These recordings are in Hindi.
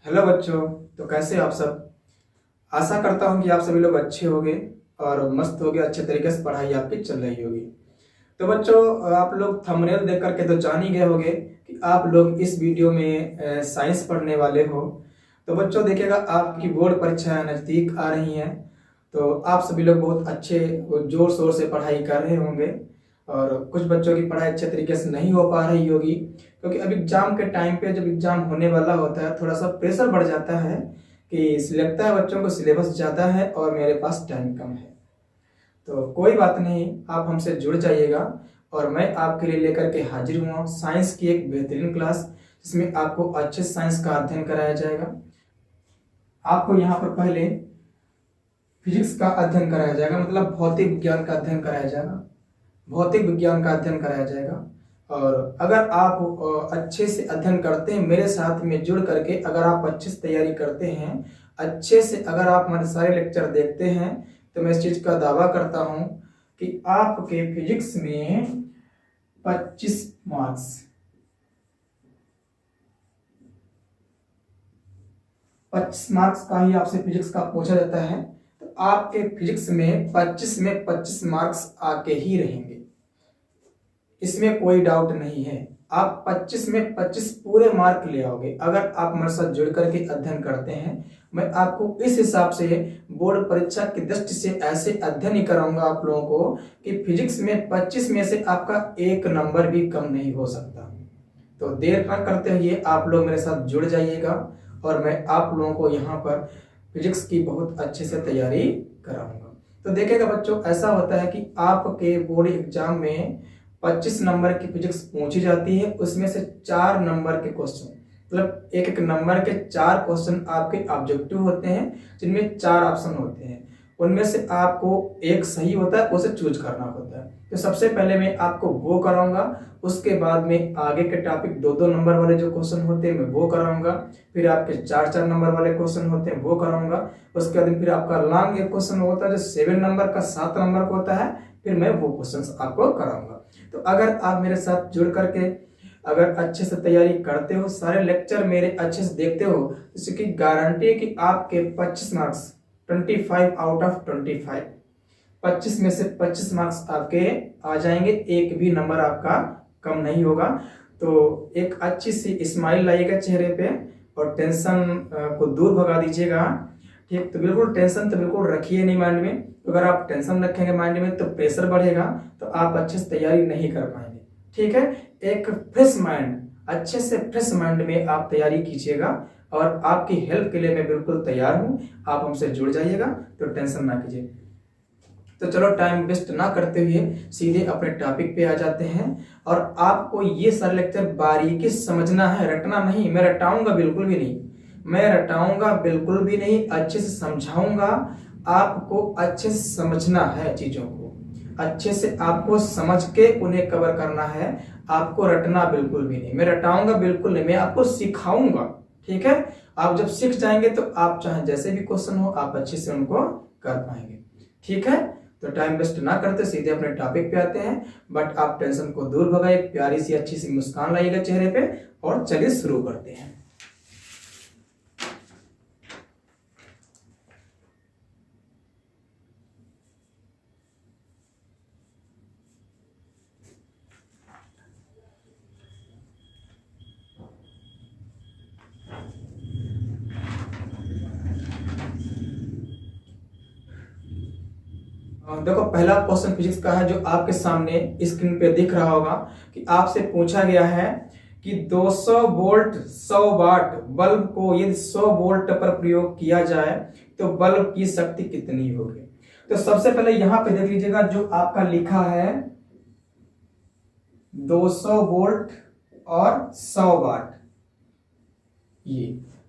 हेलो बच्चों। तो कैसे हो आप सब। आशा करता हूँ कि आप सभी लोग अच्छे होंगे और मस्त होंगे, अच्छे तरीके से पढ़ाई आपकी चल रही होगी। तो बच्चों, आप लोग थंबनेल देख करके तो जान ही गए होंगे कि आप लोग इस वीडियो में साइंस पढ़ने वाले हो। तो बच्चों देखिएगा, आपकी बोर्ड परीक्षाएं नज़दीक आ रही हैं। तो आप सभी लोग बहुत अच्छे जोर शोर से पढ़ाई कर रहे होंगे और कुछ बच्चों की पढ़ाई अच्छे तरीके से नहीं हो पा रही होगी, क्योंकि अब एग्जाम के टाइम पे जब एग्जाम होने वाला होता है थोड़ा सा प्रेशर बढ़ जाता है कि लगता है बच्चों को सिलेबस ज़्यादा है और मेरे पास टाइम कम है। तो कोई बात नहीं, आप हमसे जुड़ जाइएगा और मैं आपके लिए लेकर के हाजिर हुआ साइंस की एक बेहतरीन क्लास, जिसमें आपको अच्छे साइंस का अध्ययन कराया जाएगा। आपको यहाँ पर पहले फिजिक्स का अध्ययन कराया जाएगा, मतलब भौतिक विज्ञान का अध्ययन कराया जाएगा। भौतिक विज्ञान का अध्ययन कराया जाएगा। और अगर आप अच्छे से अध्ययन करते हैं, मेरे साथ में जुड़ करके अगर आप अच्छे से तैयारी करते हैं, अच्छे से अगर आप हमारे सारे लेक्चर देखते हैं, तो मैं इस चीज़ का दावा करता हूं कि आपके फिजिक्स में 25 मार्क्स 25 मार्क्स का ही आपसे फिजिक्स का पूछा जाता है। तो आपके फिजिक्स में 25 मार्क्स आके ही रहेंगे, इसमें कोई डाउट नहीं है। आप 25 में 25 पूरे मार्क ले आओगे अगर आप हमारे साथ जुड़ करके अध्ययन करते हैं। मैं आपको इस हिसाब से बोर्ड परीक्षा की दृष्टि से ऐसे अध्ययन ही कराऊंगा आप लोगों को कि फिजिक्स में 25 में से आपका एक नंबर भी कम नहीं हो सकता। तो देर न करते हुए आप लोग मेरे साथ जुड़ जाइएगा और मैं आप लोगों को यहाँ पर फिजिक्स की बहुत अच्छे से तैयारी कराऊंगा। तो देखिएगा बच्चों, ऐसा होता है कि आपके बोर्ड एग्जाम में 25 नंबर की फिजिक्स पूछी जाती है, उसमें से 4 नंबर के क्वेश्चन, मतलब एक एक नंबर के 4 क्वेश्चन आपके ऑब्जेक्टिव होते हैं, जिनमें 4 ऑप्शन होते हैं। उनमें से आपको एक सही होता है, उसे चूज करना होता है। तो सबसे पहले मैं आपको वो कराऊंगा, उसके बाद में आगे के टॉपिक 2-2 नंबर वाले जो क्वेश्चन होते हैं मैं वो कराऊंगा, फिर आपके 4-4 नंबर वाले क्वेश्चन होते हैं वो कराऊंगा। उसके बाद फिर आपका लॉन्ग एक क्वेश्चन होता है जो 7 नंबर का 7 नंबर का होता है, फिर मैं वो क्वेश्चन आपको कराऊंगा। तो अगर आप मेरे साथ जुड़ करके अगर अच्छे से तैयारी करते हो, सारे लेक्चर मेरे अच्छे से देखते हो, इसकी गारंटी है कि आपके 25 मार्क्स 25 आउट ऑफ 25, 25 में से 25 मार्क्स आपके आ जाएंगे, एक भी नंबर आपका कम नहीं होगा। तो एक अच्छी सी स्माइल लाइएगा चेहरे पे और टेंशन को दूर भगा दीजिएगा। ठीक, तो बिल्कुल टेंशन तो बिल्कुल रखिए नहीं माइंड में। तो अगर आप टेंशन रखेंगे माइंड में तो प्रेशर बढ़ेगा, तो आप अच्छे से तैयारी नहीं कर पाएंगे। ठीक है, एक फ्रेश माइंड, अच्छे से फ्रेश माइंड में आप तैयारी कीजिएगा और आपकी हेल्प के लिए मैं बिल्कुल तैयार हूं। आप हमसे जुड़ जाइएगा, तो टेंशन ना कीजिए। तो चलो टाइम वेस्ट ना करते हुए सीधे अपने टॉपिक पे आ जाते हैं। और आपको ये सारे लेक्चर बारीकी समझना है, रटना नहीं। मैं रटाऊंगा बिल्कुल भी नहीं, मैं रटाऊंगा बिल्कुल भी नहीं, अच्छे से समझाऊंगा। आपको अच्छे से समझना है, चीजों को अच्छे से आपको समझ के उन्हें कवर करना है। आपको रटना बिल्कुल भी नहीं, मैं रटाऊंगा बिल्कुल नहीं, मैं आपको सिखाऊंगा। ठीक है, आप जब सीख जाएंगे तो आप चाहे जैसे भी क्वेश्चन हो आप अच्छे से उनको कर पाएंगे। ठीक है, तो टाइम वेस्ट ना करते सीधे अपने टॉपिक पे आते हैं। बट आप टेंशन को दूर भगाइए, प्यारी सी अच्छी सी मुस्कान लाइएगा चेहरे पे और चलिए शुरू करते हैं। देखो, पहला क्वेश्चन फिजिक्स का है जो आपके सामने स्क्रीन पे दिख रहा होगा कि आपसे पूछा गया है कि 200 वोल्ट 100 वाट बल्ब को यदि 100 वोल्ट पर प्रयोग किया जाए तो बल्ब की शक्ति कितनी होगी। तो सबसे पहले यहां पे देख लीजिएगा, जो आपका लिखा है 200 वोल्ट और 100 वाट,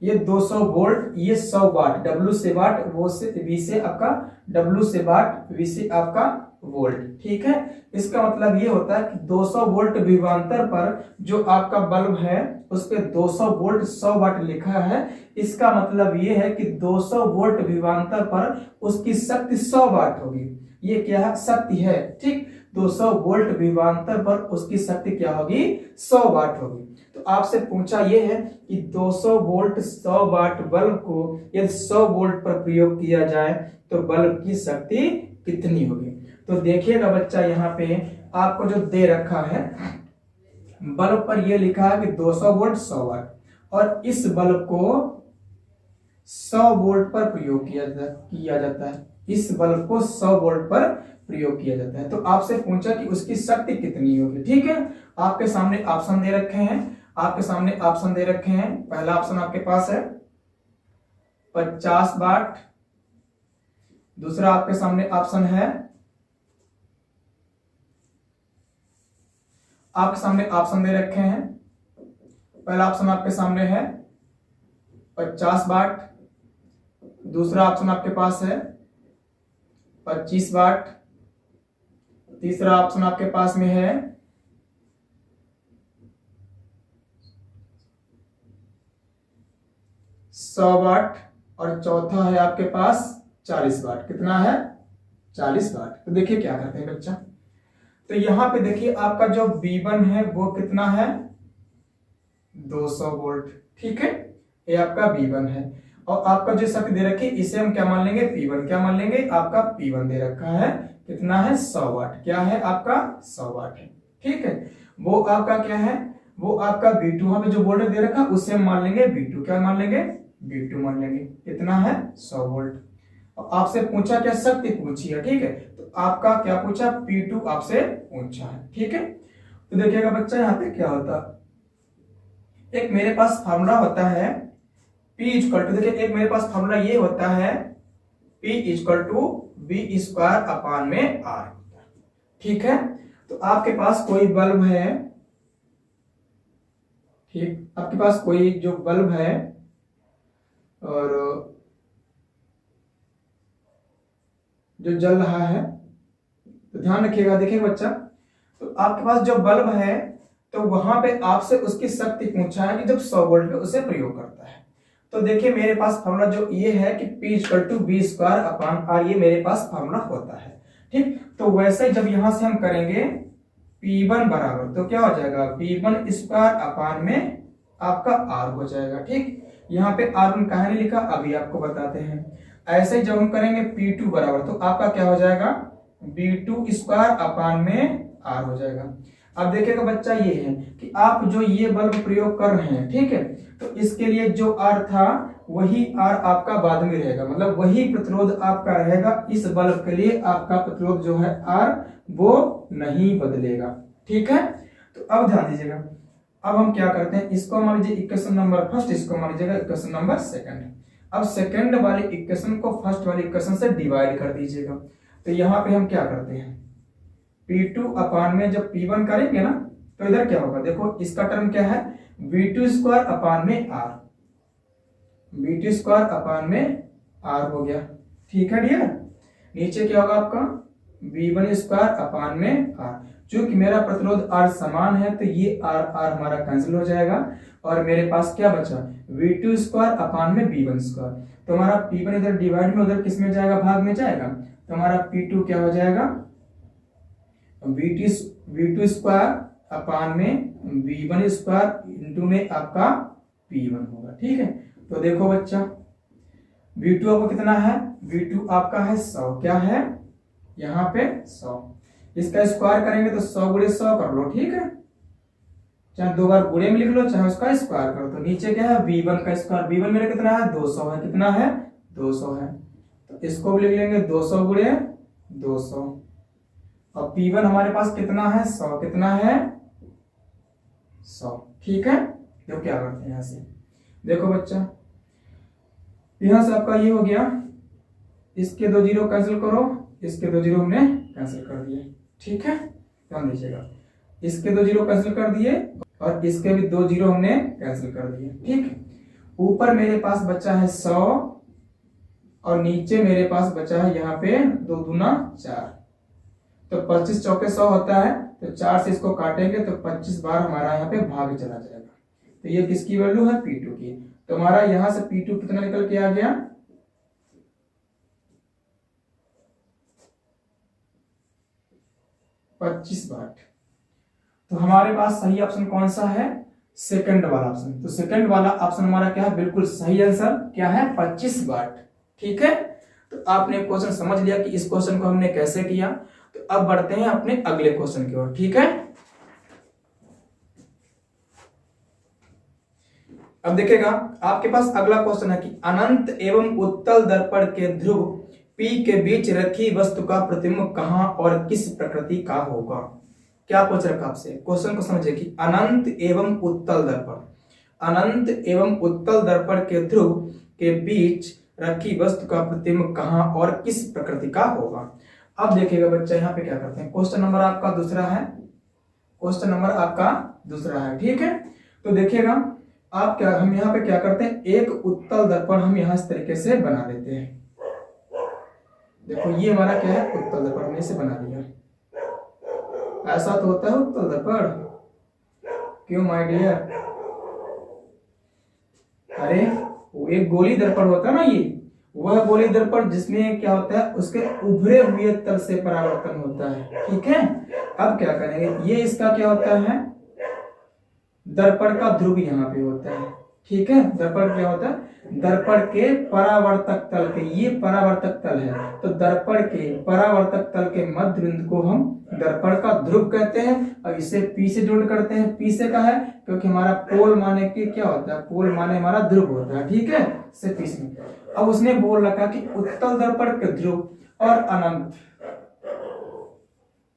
ये 200 वोल्ट, ये 100 वाट, W से वाट, वो से V से आपका W से वाट, V से आपका वोल्ट। ठीक है, इसका मतलब ये होता है कि 200 वोल्ट विभवांतर पर जो आपका बल्ब है उस पे 200 वोल्ट 100 वाट लिखा है। इसका मतलब ये है कि 200 वोल्ट विभवांतर पर उसकी शक्ति 100 वाट होगी। ये क्या है, शक्ति है। ठीक, 200 वोल्ट विभवांतर पर उसकी शक्ति क्या होगी, 100 वाट होगी। तो आपसे पूछा ये है कि 200 वोल्ट 100 वाट बल्ब को यदि 100 वोल्ट पर प्रयोग किया जाए तो बल्ब की शक्ति कितनी होगी। तो देखिएगा बच्चा, यहाँ पे आपको जो दे रखा है बल्ब पर यह लिखा है कि 200 वोल्ट 100 वाट, और इस बल्ब को 100 वोल्ट पर प्रयोग किया जाता है। इस बल्ब को 100 वोल्ट पर प्रयोग किया जाता है। तो आपसे पूछा कि उसकी शक्ति कितनी होगी। ठीक है, आपके सामने ऑप्शन दे रखे हैं, पहला ऑप्शन आपके पास है 50 वाट, दूसरा आपके सामने ऑप्शन है, आपके सामने ऑप्शन दे रखे हैं, पहला ऑप्शन आपके सामने है 50 वाट, दूसरा ऑप्शन आपके पास है 25 वाट, तीसरा ऑप्शन आपके पास में है 100 वाट, और चौथा है आपके पास 40 वाट। कितना है? 40 वाट। तो देखिए क्या करते हैं बच्चा, तो यहां पे देखिए आपका जो V1 है वो कितना है? 200 वोल्ट। ठीक है, ये आपका V1 है, और आपका जो शक्ति दे रखी है इसे हम क्या मान लेंगे? P1। क्या मान लेंगे? आपका P1 दे रखा है, कितना है? 100 वाट। क्या है आपका? 100 वाट है। ठीक है, वो आपका क्या है? वो आपका V2, वहां पे जो वोल्टेज दे रखा है उसे हम मान लेंगे V2। क्या मान लेंगे? V2 मान लेंगे। कितना है? 100 वोल्ट। और आपसे पूछा क्या? शक्ति पूछी है। ठीक है, तो आपका क्या पूछा? P2 आपसे पूछा है। ठीक है, तो देखिएगा बच्चा यहाँ पे क्या होता, एक मेरे पास फार्मूला होता है P इक्वल टू, देखिए एक मेरे पास फार्मूला ये होता है P equal to V square upon में R। ठीक है, तो आपके पास कोई बल्ब है, ठीक, आपके पास कोई जो बल्ब है और जो जल रहा है, तो ध्यान रखिएगा। देखिए बच्चा, तो आपके पास जो बल्ब है तो वहां पे आपसे उसकी शक्ति पूछा है कि जब 100 वोल्ट पे उसे प्रयोग करता है। तो देखिए मेरे पास फार्मूला जो ये है कि P equal to V square upon R, ये मेरे पास फार्मूला होता है। ठीक, तो वैसे जब यहां से हम करेंगे P1 बराबर, तो क्या हो जाएगा? P1 स्क्वायर अपान में आपका R हो जाएगा। ठीक, यहाँ पे R1 कहा नहीं लिखा, अभी आपको बताते हैं। ऐसे ही जब हम करेंगे P2 बराबर, तो आपका क्या हो जाएगा? V2 स्क्वायर अपान में R हो जाएगा। अब देखिएगा बच्चा, ये है कि आप जो ये बल्ब प्रयोग कर रहे हैं, ठीक है, तो इसके लिए जो R था वही R आपका बाद में रहेगा, मतलब वही प्रतिरोध आपका रहेगा। इस बल्ब के लिए आपका प्रतिरोध जो है R वो नहीं बदलेगा। ठीक है, तो अब ध्यान दीजिएगा, अब हम क्या करते हैं, इसको मान लीजिए इक्वेशन नंबर फर्स्ट, इसको मान लीजिएगा इक्वेशन नंबर सेकंड। अब सेकंड वाली इक्वेशन को फर्स्ट वाली इक्वेशन से डिवाइड कर दीजिएगा। तो यहाँ पे हम क्या करते हैं, P2 अपान में जब P1 करेंगे ना, तो इधर क्या होगा? देखो इसका टर्म क्या है? V2 स्क्वायर अपान में R, V2 स्क्वायर अपान में R हो गया। ठीक है डियर, नीचे क्या होगा आपका? V1 स्क्वायर अपान में R। चूंकि मेरा प्रतिरोध R समान है तो ये R हमारा कैंसिल हो जाएगा, और मेरे पास क्या बचा? V2 स्क्वायर अपान में V1 स्क्वायर। तो हमारा P1 इधर डिवाइड में, उधर किस में जाएगा? भाग में जाएगा। तो हमारा P2 क्या हो जाएगा? V2 स्क्वायर अपान में V1 स्क्वायर इंटू में आपका P1 होगा। ठीक है, तो देखो बच्चा, V2 आपको कितना है? V2 आपका है 100। क्या है? यहाँ पे 100। इसका स्क्वायर करेंगे तो 100 गुणे 100 कर लो। ठीक है, चाहे दो बार गुणे में लिख लो, चाहे उसका स्क्वायर करो। तो नीचे क्या है? V1 का स्क्वायर। V1 मेरा कितना है? 200 है। कितना है? 200 है। तो इसको भी लिख लेंगे 200 गुणे 200, और P1 हमारे पास कितना है? 100। कितना है? 100। ठीक है, तो क्या करते हैं, यहां से देखो बच्चा, यहां से आपका ये हो गया, इसके दो जीरो कैंसिल करो, इसके दो जीरो हमने कैंसिल कर दिए। ठीक है, ध्यान दीजिएगा, इसके दो जीरो कैंसिल कर दिए और इसके भी दो जीरो हमने कैंसिल कर दिए। ठीक, ऊपर मेरे पास बचा है 100 और नीचे मेरे पास बचा है यहाँ पे 2 दूना 4। तो 25 चौके 100 होता है, तो 4 से इसको काटेंगे तो 25 बार हमारा यहाँ पे भाग चला जाएगा। तो ये किसकी वैल्यू है? P2 की। तो हमारा यहां से P2 कितना निकल के आ गया? 25 वाट। तो हमारे पास सही ऑप्शन कौन सा है? सेकंड वाला ऑप्शन। तो सेकंड वाला ऑप्शन हमारा क्या है, बिल्कुल सही आंसर क्या है, 25 वाट। ठीक है, तो आपने क्वेश्चन समझ लिया कि इस क्वेश्चन को हमने कैसे किया। तो अब बढ़ते हैं अपने अगले क्वेश्चन की ओर। ठीक है, अब देखिएगा आपके पास अगला क्वेश्चन है कि अनंत एवं उत्तल दर्पण के ध्रुव P के बीच रखी वस्तु का प्रतिबिंब कहां और किस प्रकृति का होगा। क्या पूछ रखा आपसे, क्वेश्चन को समझिए कि अनंत एवं उत्तल दर्पण, अनंत एवं उत्तल दर्पण के ध्रुव के बीच रखी वस्तु का प्रतिबिंब कहां और किस प्रकृति का होगा। अब देखिएगा बच्चा यहाँ पे क्या करते हैं, क्वेश्चन नंबर आपका दूसरा है, क्वेश्चन नंबर आपका दूसरा है। ठीक है, तो देखिएगा आप क्या, हम यहाँ पे क्या करते हैं, एक उत्तल दर्पण हम यहाँ इस तरीके से बना देते हैं। देखो ये हमारा क्या है, उत्तल दर्पण, हमने इसे बना दिया। ऐसा तो होता है उत्तल दर्पण, क्यों माय डियर। अरे वो एक गोली दर्पण होता है ना, ये वह गोली दर्पण जिसमें क्या होता है, उसके उभरे हुए तल से परावर्तन होता है। ठीक है, अब क्या करेंगे, ये इसका क्या होता है, दर्पण का ध्रुव यहाँ पे होता है। ठीक है, दर्पण क्या होता है, दर्पण के परावर्तक तल के, ये परावर्तक तल है, तो दर्पण के परावर्तक तल के मध्य बिंदु को हम दर्पण का ध्रुव कहते हैं। और इसे P से जोड़ करते हैं, P से का है क्योंकि हमारा पोल माने की क्या होता है, पोल माने हमारा ध्रुव होता है। ठीक है, से P से। अब उसने बोल रखा कि उत्तल दर्पण के ध्रुव और अनंत,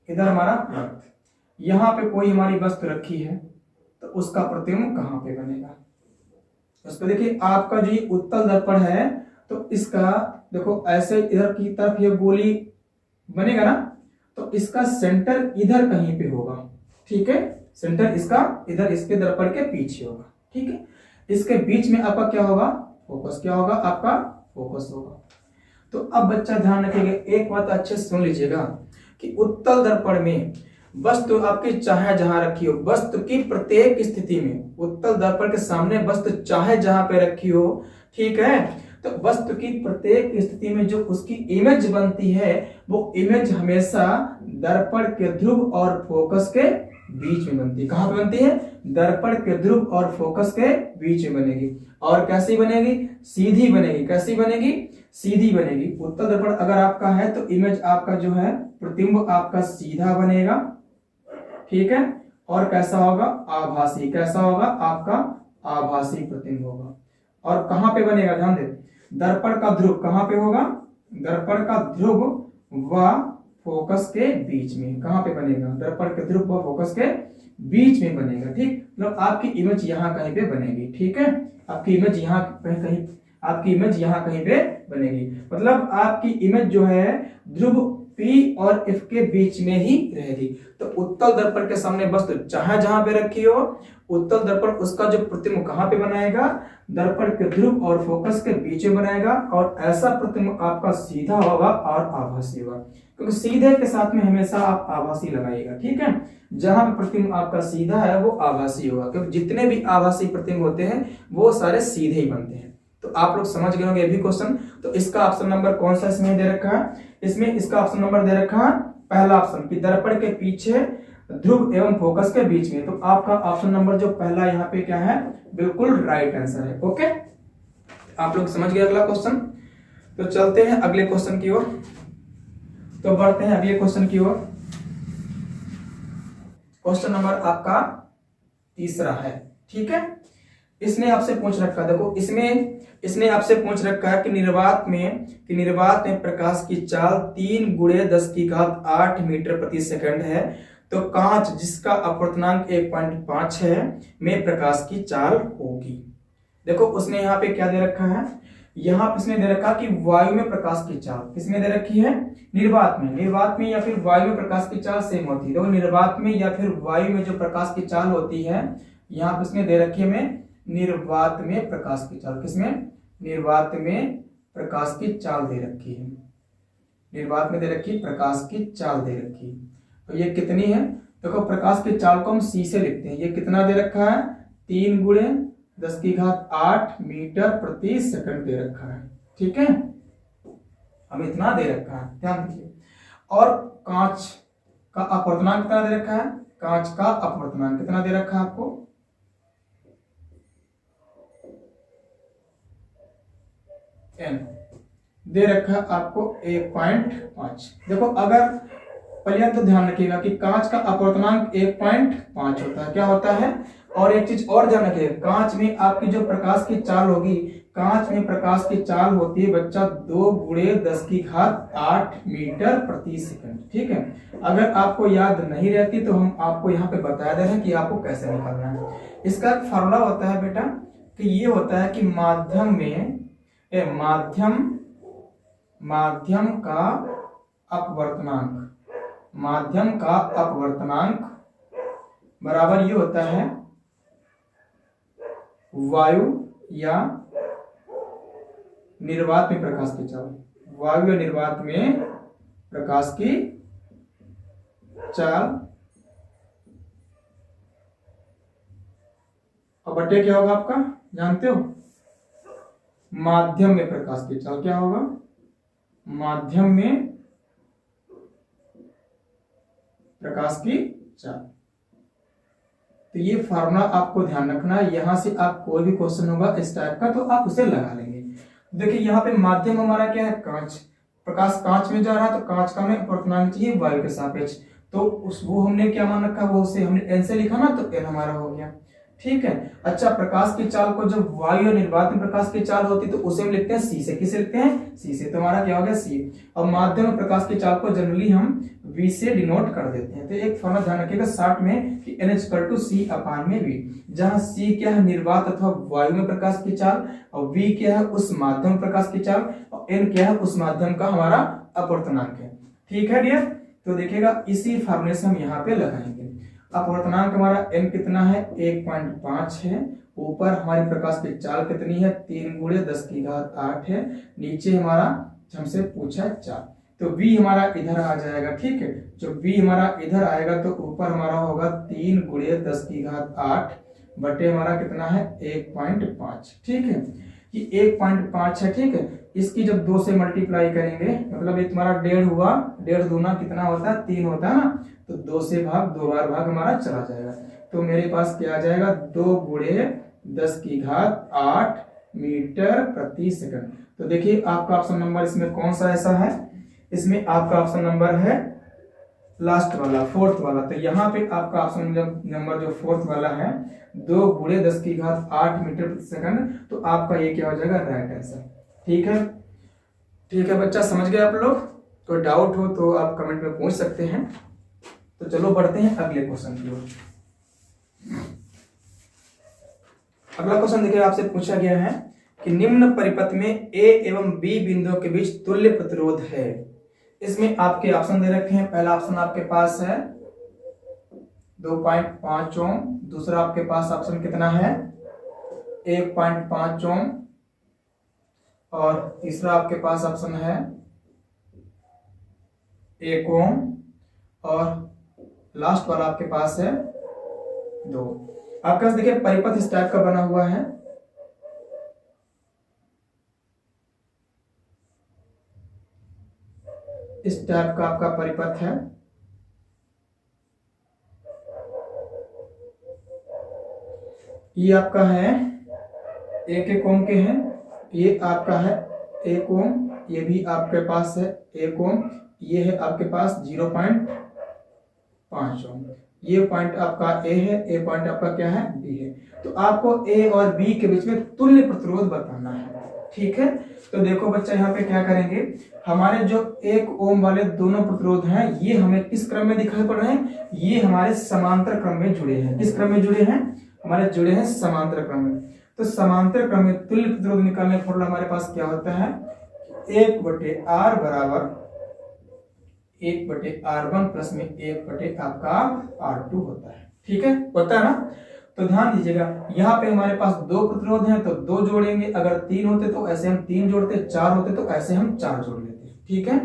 इधर हमारा अनंत, यहाँ पे कोई हमारी वस्तु रखी है तो उसका प्रतिबिंब कहां पे बनेगा। उसको देखिए, आपका जो ये उत्तल दर्पण है तो इसका देखो ऐसे इधर की तरफ ये गोली बनेगा ना, तो इसका सेंटर इधर कहीं पे होगा। ठीक है, सेंटर इसका इधर इसके दर्पण के पीछे होगा। ठीक है, इसके बीच में आपका क्या होगा, फोकस, क्या होगा आपका फोकस होगा। तो अब बच्चा ध्यान रखिएगा, एक बात अच्छे से सुन लीजिएगा कि उत्तल दर्पण में वस्तु आपकी चाहे जहां रखी हो, वस्तु की प्रत्येक स्थिति में, उत्तल दर्पण के सामने वस्तु चाहे जहां पे रखी हो, ठीक है, तो वस्तु की प्रत्येक स्थिति में जो उसकी इमेज बनती है वो इमेज हमेशा दर्पण के ध्रुव और फोकस के बीच में बनती है। कहां पे बनती है, दर्पण के ध्रुव और फोकस के बीच में बनेगी। और कैसी बनेगी, सीधी बनेगी। कैसी बनेगी, सीधी बनेगी। उत्तल दर्पण अगर आपका है तो इमेज आपका जो है, प्रतिबिंब आपका सीधा बनेगा। ठीक है, और कैसा होगा, आभासी। कैसा होगा, आपका आभासी प्रतिबिंब होगा। और कहां पे बनेगा, ध्यान दे, दर्पण का ध्रुव कहां पे होगा, दर्पण का ध्रुव व फोकस के बीच में। कहां पे बनेगा, दर्पण के ध्रुव व फोकस के बीच में बनेगा। ठीक, मतलब आपकी इमेज यहां कहीं पे बनेगी। ठीक है, आपकी इमेज यहां कहीं, आपकी इमेज यहां कहीं पे बनेगी। मतलब आपकी इमेज जो है ध्रुव P और F के बीच में ही रहेगी। तो उत्तल दर्पण के सामने वस्तु चाहे जहां पे रखी हो, उत्तल दर्पण उसका जो प्रतिबिंब कहां पे बनाएगा, दर्पण के ध्रुव और फोकस के बीच में बनाएगा। और ऐसा प्रतिबिंब आपका सीधा होगा और आभासी होगा, क्योंकि सीधे के साथ में हमेशा आप आभासी लगाइएगा। ठीक है, जहां पे प्रतिबिंब आपका सीधा है वो आभासी होगा, क्योंकि जितने भी आभासी प्रतिबिंब होते हैं वो सारे सीधे ही बनते हैं। तो आप लोग समझ गए होंगे ये भी क्वेश्चन। तो इसका ऑप्शन नंबर कौन सा इसमें दे रखा है, इसमें इसका ऑप्शन नंबर दे रखा है पहला ऑप्शन कि दर्पण के पीछे ध्रुव एवं फोकस के बीच में। तो आपका ऑप्शन नंबर जो पहला यहाँ पे क्या है, बिल्कुल राइट आंसर है। ओके, आप लोग समझ गए अगला क्वेश्चन। तो चलते हैं अगले क्वेश्चन की ओर। तो बढ़ते हैं अगले क्वेश्चन की ओर। क्वेश्चन नंबर आपका तीसरा है। ठीक है, इसने आपसे पूछ रखा, देखो इसने आपसे पूछ रखा है कि निर्वात में प्रकाश की चाल 3 × 10⁸ मीटर प्रति सेकंड है, तो कांच जिसका अपवर्तनांक 1.5 है में प्रकाश की चाल होगी। देखो उसने यहाँ पे क्या दे रखा है, यहाँ पे इसने दे रखा कि वायु में प्रकाश की चाल, किसमें दे रखी है, निर्वात में या फिर वायु में प्रकाश की चाल सेम होती है। देखो निर्वात में या फिर वायु में जो प्रकाश की चाल होती है, यहाँ पे इसने दे रखी है हमें निर्वात में प्रकाश की चाल, किसमें, निर्वात में प्रकाश की चाल दे रखी है, निर्वात में दे रखी प्रकाश की चाल दे रखी। तो ये कितनी है, देखो प्रकाश की चाल को हम C से लिखते हैं। ये कितना दे रखा है, 3 × 10⁸ मीटर प्रति सेकंड दे रखा है। ठीक है, हम इतना दे रखा है, ध्यान दीजिए। और कांच का अपवर्तनांक कितना दे रखा है, कांच का अपवर्तनांक कितना दे रखा है आपको, n दे रखा है आपको 1.5। देखो अगर पहले तो ध्यान रखिएगा कि कांच का अपवर्तनांक 1.5 होता है, क्या होता है। और एक चीज और ध्यान रखिएगा, कांच में आपकी जो प्रकाश की चाल होगी, कांच में प्रकाश की चाल होती है बच्चा 2 × 10⁸ मीटर प्रति सेकंड। ठीक है, अगर आपको याद नहीं रहती तो हम आपको यहाँ पे बता दे रहे हैं कि आपको कैसे निकालना है। इसका एक फार्मूला होता है बेटा कि ये होता है कि माध्यम का अपवर्तनांक बराबर ये होता है वायु या निर्वात में प्रकाश की चाल। वायु या निर्वात में प्रकाश की चाल और बटे क्या होगा आपका, जानते हो, माध्यम में प्रकाश की चाल। क्या होगा, माध्यम में प्रकाश की चाल। तो ये फार्मूला आपको ध्यान रखना है, यहां से आप कोई भी क्वेश्चन होगा इस टाइप का तो आप उसे लगा लेंगे। देखिए यहाँ पे माध्यम हमारा क्या है, कांच। प्रकाश कांच में जा रहा है तो कांच का हमें अपवर्तनांक चाहिए वायु के सापेक्ष, तो वो हमने क्या मान रखा, वो उसे हमने एन से लिखा ना, तो एन हमारा हो गया। ठीक है, अच्छा प्रकाश की चाल को जब वायु और निर्वात में प्रकाश की चाल होती है तो उसे हम लिखते हैं सी से। किसे लिखते हैं, सी से। तो हमारा क्या हो गया, सी। और माध्यम में प्रकाश की चाल को जनरली हम v से डिनोट कर देते हैं। तो एक फॉर्मूला ध्यान रखिएगा शॉर्ट में कि n=c/v, जहां c क्या है, निर्वात अथवा वायु में प्रकाश की चाल, और v क्या है, उस माध्यम प्रकाश की चाल, और n क्या है, उस माध्यम का हमारा अपवर्तनांक है। ठीक है डियर, तो देखिएगा इसी फॉर्मूले से हम यहाँ पे लगाएंगे। अपवर्तनांक हमारा n कितना है, 1.5 है। ऊपर हमारी प्रकाश की चाल कितनी है, 3 × 10⁸ है। नीचे हमारा हमसे पूछा 4, तो v हमारा इधर आ जाएगा। ठीक है, जो v हमारा इधर आएगा तो ऊपर हमारा होगा 3 × 10⁸ बटे हमारा कितना है, 1.5। ठीक है, ये 1.5 है। ठीक है, इसकी जब 2 से मल्टीप्लाई करेंगे मतलब ये तुम्हारा 1.5 हुआ, 1.5 दूना कितना होता है, 3 होता है ना, तो 2 से भाग 2 बार भाग हमारा चला जाएगा। तो मेरे पास क्या आ जाएगा, 2 × 10⁸ मीटर प्रति सेकंड। तो देखिए आपका ऑप्शन नंबर इसमें कौन सा ऐसा है, इसमें आपका ऑप्शन नंबर है लास्ट वाला, फोर्थ वाला। तो यहाँ पे आपका ऑप्शन नंबर जो फोर्थ वाला है 2 × 10⁸ मीटर प्रति सेकंड, तो आपका ये क्या हो जाएगा, राइट आंसर। ठीक है, ठीक है बच्चा, समझ गए आप लोग। तो डाउट हो तो आप कमेंट में पूछ सकते हैं। तो चलो बढ़ते हैं अगले क्वेश्चन की ओर। अगला क्वेश्चन देखिए, आपसे पूछा गया है कि निम्न परिपथ में A एवं B बिंदुओं के बीच तुल्य प्रतिरोध है। इसमें आपके ऑप्शन दे रखे हैं। पहला ऑप्शन आपके पास है 2.5 ओम, दूसरा आपके पास ऑप्शन कितना है 1.5 ओम, और तीसरा आपके पास ऑप्शन है 1 ओम, और लास्ट वाला आपके पास है 2। आपके पास देखिए परिपथ इस टाइप का बना हुआ है। इस टाइप का आपका परिपथ है। ये आपका है 1 ओम के हैं, ये आपका है 1 ओम, ये भी आपके पास है 1 ओम, ये है आपके पास 0.5 ओम। ये पॉइंट आपका ए है, ए पॉइंट आपका क्या है, बी है। तो आपको ए और बी के बीच में तुल्य प्रतिरोध बताना है। ठीक है, तो देखो बच्चा यहाँ पे क्या करेंगे, हमारे जो 1 ओम वाले दोनों प्रतिरोध हैं ये हमें किस क्रम में दिखाई पड़ रहे हैं, ये हमारे समांतर क्रम में जुड़े हैं। किस क्रम में जुड़े हैं, हमारे जुड़े हैं समांतर क्रम में। तो समांतर क्रम में तुल्य प्रतिरोध निकालने का फॉर्मूला हमारे पास क्या होता है, 1/r बराबर 1/r1 प्लस में 1 आपका r2 होता है। ठीक है, होता है ना। तो ध्यान दीजिएगा, यहाँ पे हमारे पास 2 प्रतिरोध हैं तो 2 जोड़ेंगे, अगर 3 होते तो ऐसे हम 3 जोड़ते, 4 होते तो ऐसे हम 4 जोड़ लेते। ठीक है,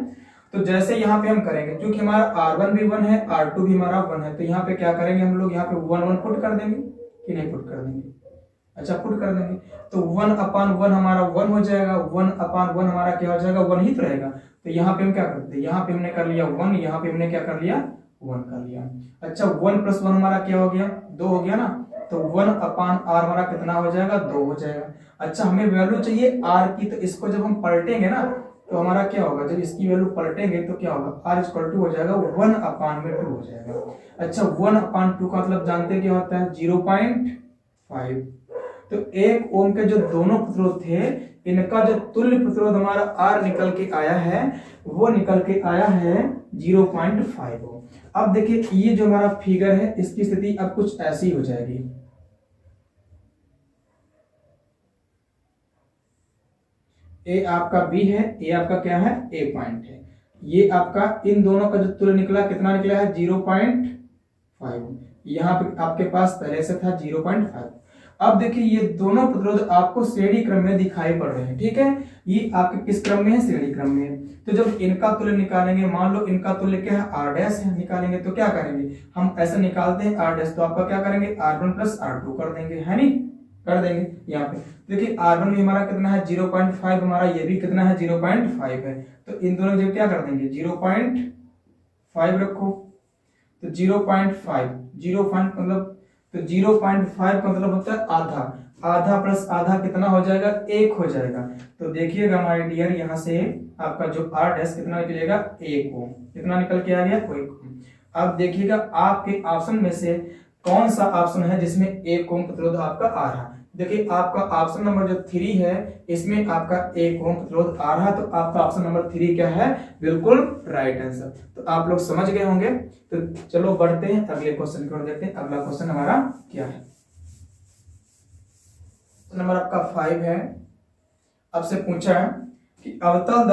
तो जैसे यहाँ पे हम करेंगे, क्योंकि हमारा r1 भी 1 है, r2 भी हमारा 1 है, तो यहाँ पे क्या करेंगे हम लोग, यहाँ पे 1 1 पुट कर देंगे कि नहीं पुट कर देंगे, अच्छा पुट कर देंगे। तो 1/1 हमारा 1 हो जाएगा, 1/1 हमारा क्या हो जाएगा, 1 ही तो रहेगा। तो यहाँ पे हम क्या करते हैं, यहाँ पे हमने कर लिया 1, यहाँ पे हमने क्या कर लिया 1 कर लिया। अच्छा 1 + 1 हमारा क्या हो गया, 2 हो गया ना। तो 1/r हमारा कितना हो जाएगा, 2 हो जाएगा। अच्छा, हमें वैल्यू चाहिए आर की, तो इसको जब हम पलटेंगे ना तो हमारा क्या होगा, जब इसकी वैल्यू पलटेंगे तो क्या होगा, आर इक्वल टू हो जाएगा 1/2 हो जाएगा। अच्छा, 1/2 का मतलब जानते हैं क्या होता है, 0.5। तो 1 ओम के जो दोनों प्रतिरोध थे, इनका जो तुल्य प्रतिरोध हमारा आर निकल के आया है, वो निकल के आया है 0.5 ओम। अब देखिए ये जो हमारा फिगर है, इसकी स्थिति अब कुछ ऐसी हो जाएगी। ए आपका बी है, ए आपका क्या है, ए पॉइंट है। ये आपका इन दोनों का जो तुल्य निकला, कितना निकला है, 0.5। यहाँ पे आपके पास पहले से था 0.5। अब देखिए ये दोनों प्रतिरोध आपको श्रेणी क्रम में दिखाई पड़ रहे हैं, ठीक है। ये आपके किस क्रम में है, श्रेणी क्रम में है। तो जब इनका तुल्य निकालेंगे, मान लो इनका तुल्य क्या है, आर डैश है, निकालेंगे तो क्या करेंगे, हम ऐसे निकालते हैं आर डैश, तो आपका क्या करेंगे, R1 + R2 कर देंगे, है नहीं, कर देंगे। यहाँ पे देखिए R1 भी हमारा कितना है, 0.5, हमारा ये भी कितना है, 0.5 है। तो इन दोनों जब क्या कर देंगे, 0.5 रखो, तो 0.5 मतलब, तो 0.5 का मतलब होता है आधा, आधा प्लस आधा कितना हो जाएगा, 1 हो जाएगा। तो देखिएगा हमारे डियर, यहाँ से आपका जो आर डैश कितना निकलेगा, 1 ओम, कितना निकल के आ गया, 1 ओम। अब देखिएगा आपके ऑप्शन में से कौन सा ऑप्शन है जिसमें 1 ओम प्रतिरोध आपका आ रहा है। देखिए आपका ऑप्शन नंबर जो 3 है, इसमें आपका 1 ओम प्रतिरोध आ रहा है, तो आपका ऑप्शन नंबर 3 क्या है, बिल्कुल राइट आंसर। तो आप लोग समझ गए होंगे। तो चलो बढ़ते हैं अगले क्वेश्चन की ओर, देखते हैं अगला क्वेश्चन हमारा क्या है। नंबर आपका 5 है। आपसे पूछा है कि अवतल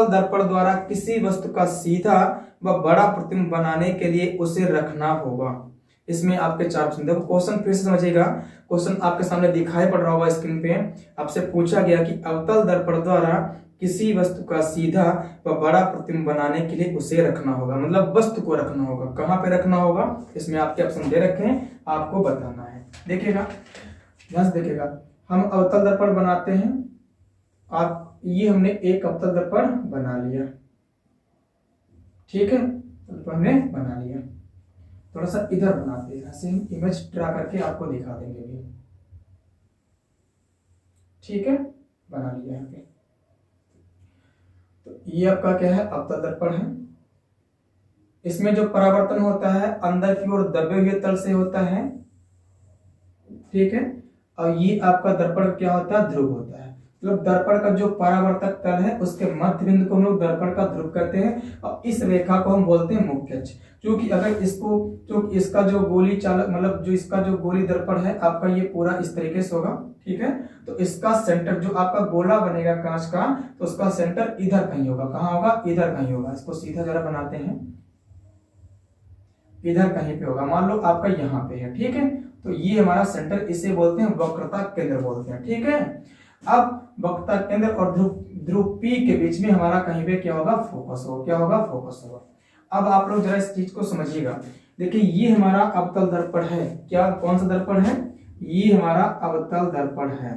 दर्पण द्वारा किसी वस्तु का सीधा व बड़ा प्रतिबिंब बनाने के लिए उसे रखना होगा। इसमें आपके 4 ऑप्शन, देखो क्वेश्चन फिर से समझिएगा, क्वेश्चन आपके सामने दिखाई पड़ रहा होगा स्क्रीन पे। आपसे पूछा गया कि अवतल दर्पण द्वारा किसी वस्तु का सीधा व बड़ा प्रतिबिंब बनाने के लिए उसे रखना होगा, मतलब वस्तु को रखना होगा। कहां पे रखना होगा, इसमें आपके ऑप्शन दे रखे हैं, आपको बताना है। देखिएगा, ध्यान से देखिएगा, हम अवतल दर्पण बनाते हैं। आप ये हमने एक अवतल दर्पण बना लिया, ठीक है, हमने बना लिया। थोड़ा सा इधर बनाते हैं, ऐसे हम इमेज ड्रा करके आपको दिखा देंगे भी, ठीक है, बना लिया यहाँ पे। तो ये आपका क्या है, अवतल दर्पण है। इसमें जो परावर्तन होता है अंदर की ओर दबे हुए तल से होता है, ठीक है। और ये आपका दर्पण क्या होता है, ध्रुव होता है। मतलब दर्पण का जो परावर्तक तल है, उसके मध्य बिंदु को हम लोग दर्पण का ध्रुव कहते हैं, और इस रेखा को हम बोलते हैं मुख्य अक्ष। क्योंकि अगर इसको, जो इसका जो गोली चालक, मतलब जो इसका जो गोली दर्पण है आपका, ये पूरा इस तरीके से होगा, ठीक है। तो इसका सेंटर जो आपका गोला बनेगा कांच का, तो उसका सेंटर इधर कहीं होगा। कहाँ होगा, इधर कहीं होगा। इसको सीधा जरा बनाते हैं, इधर कहीं पे होगा। मान लो आपका यहाँ पे है, ठीक है। तो ये हमारा सेंटर, इसे बोलते हैं वक्रता केंद्र बोलते हैं, ठीक है। अब वक्रता केंद्र और ध्रुव P के बीच में हमारा कहीं पे क्या होगा, फोकस होगा। क्या होगा, फोकस होगा। अब आप लोग जरा इस चीज को समझिएगा। देखिए ये हमारा अवतल दर्पण है, क्या, कौन सा दर्पण है, ये हमारा अवतल दर्पण है।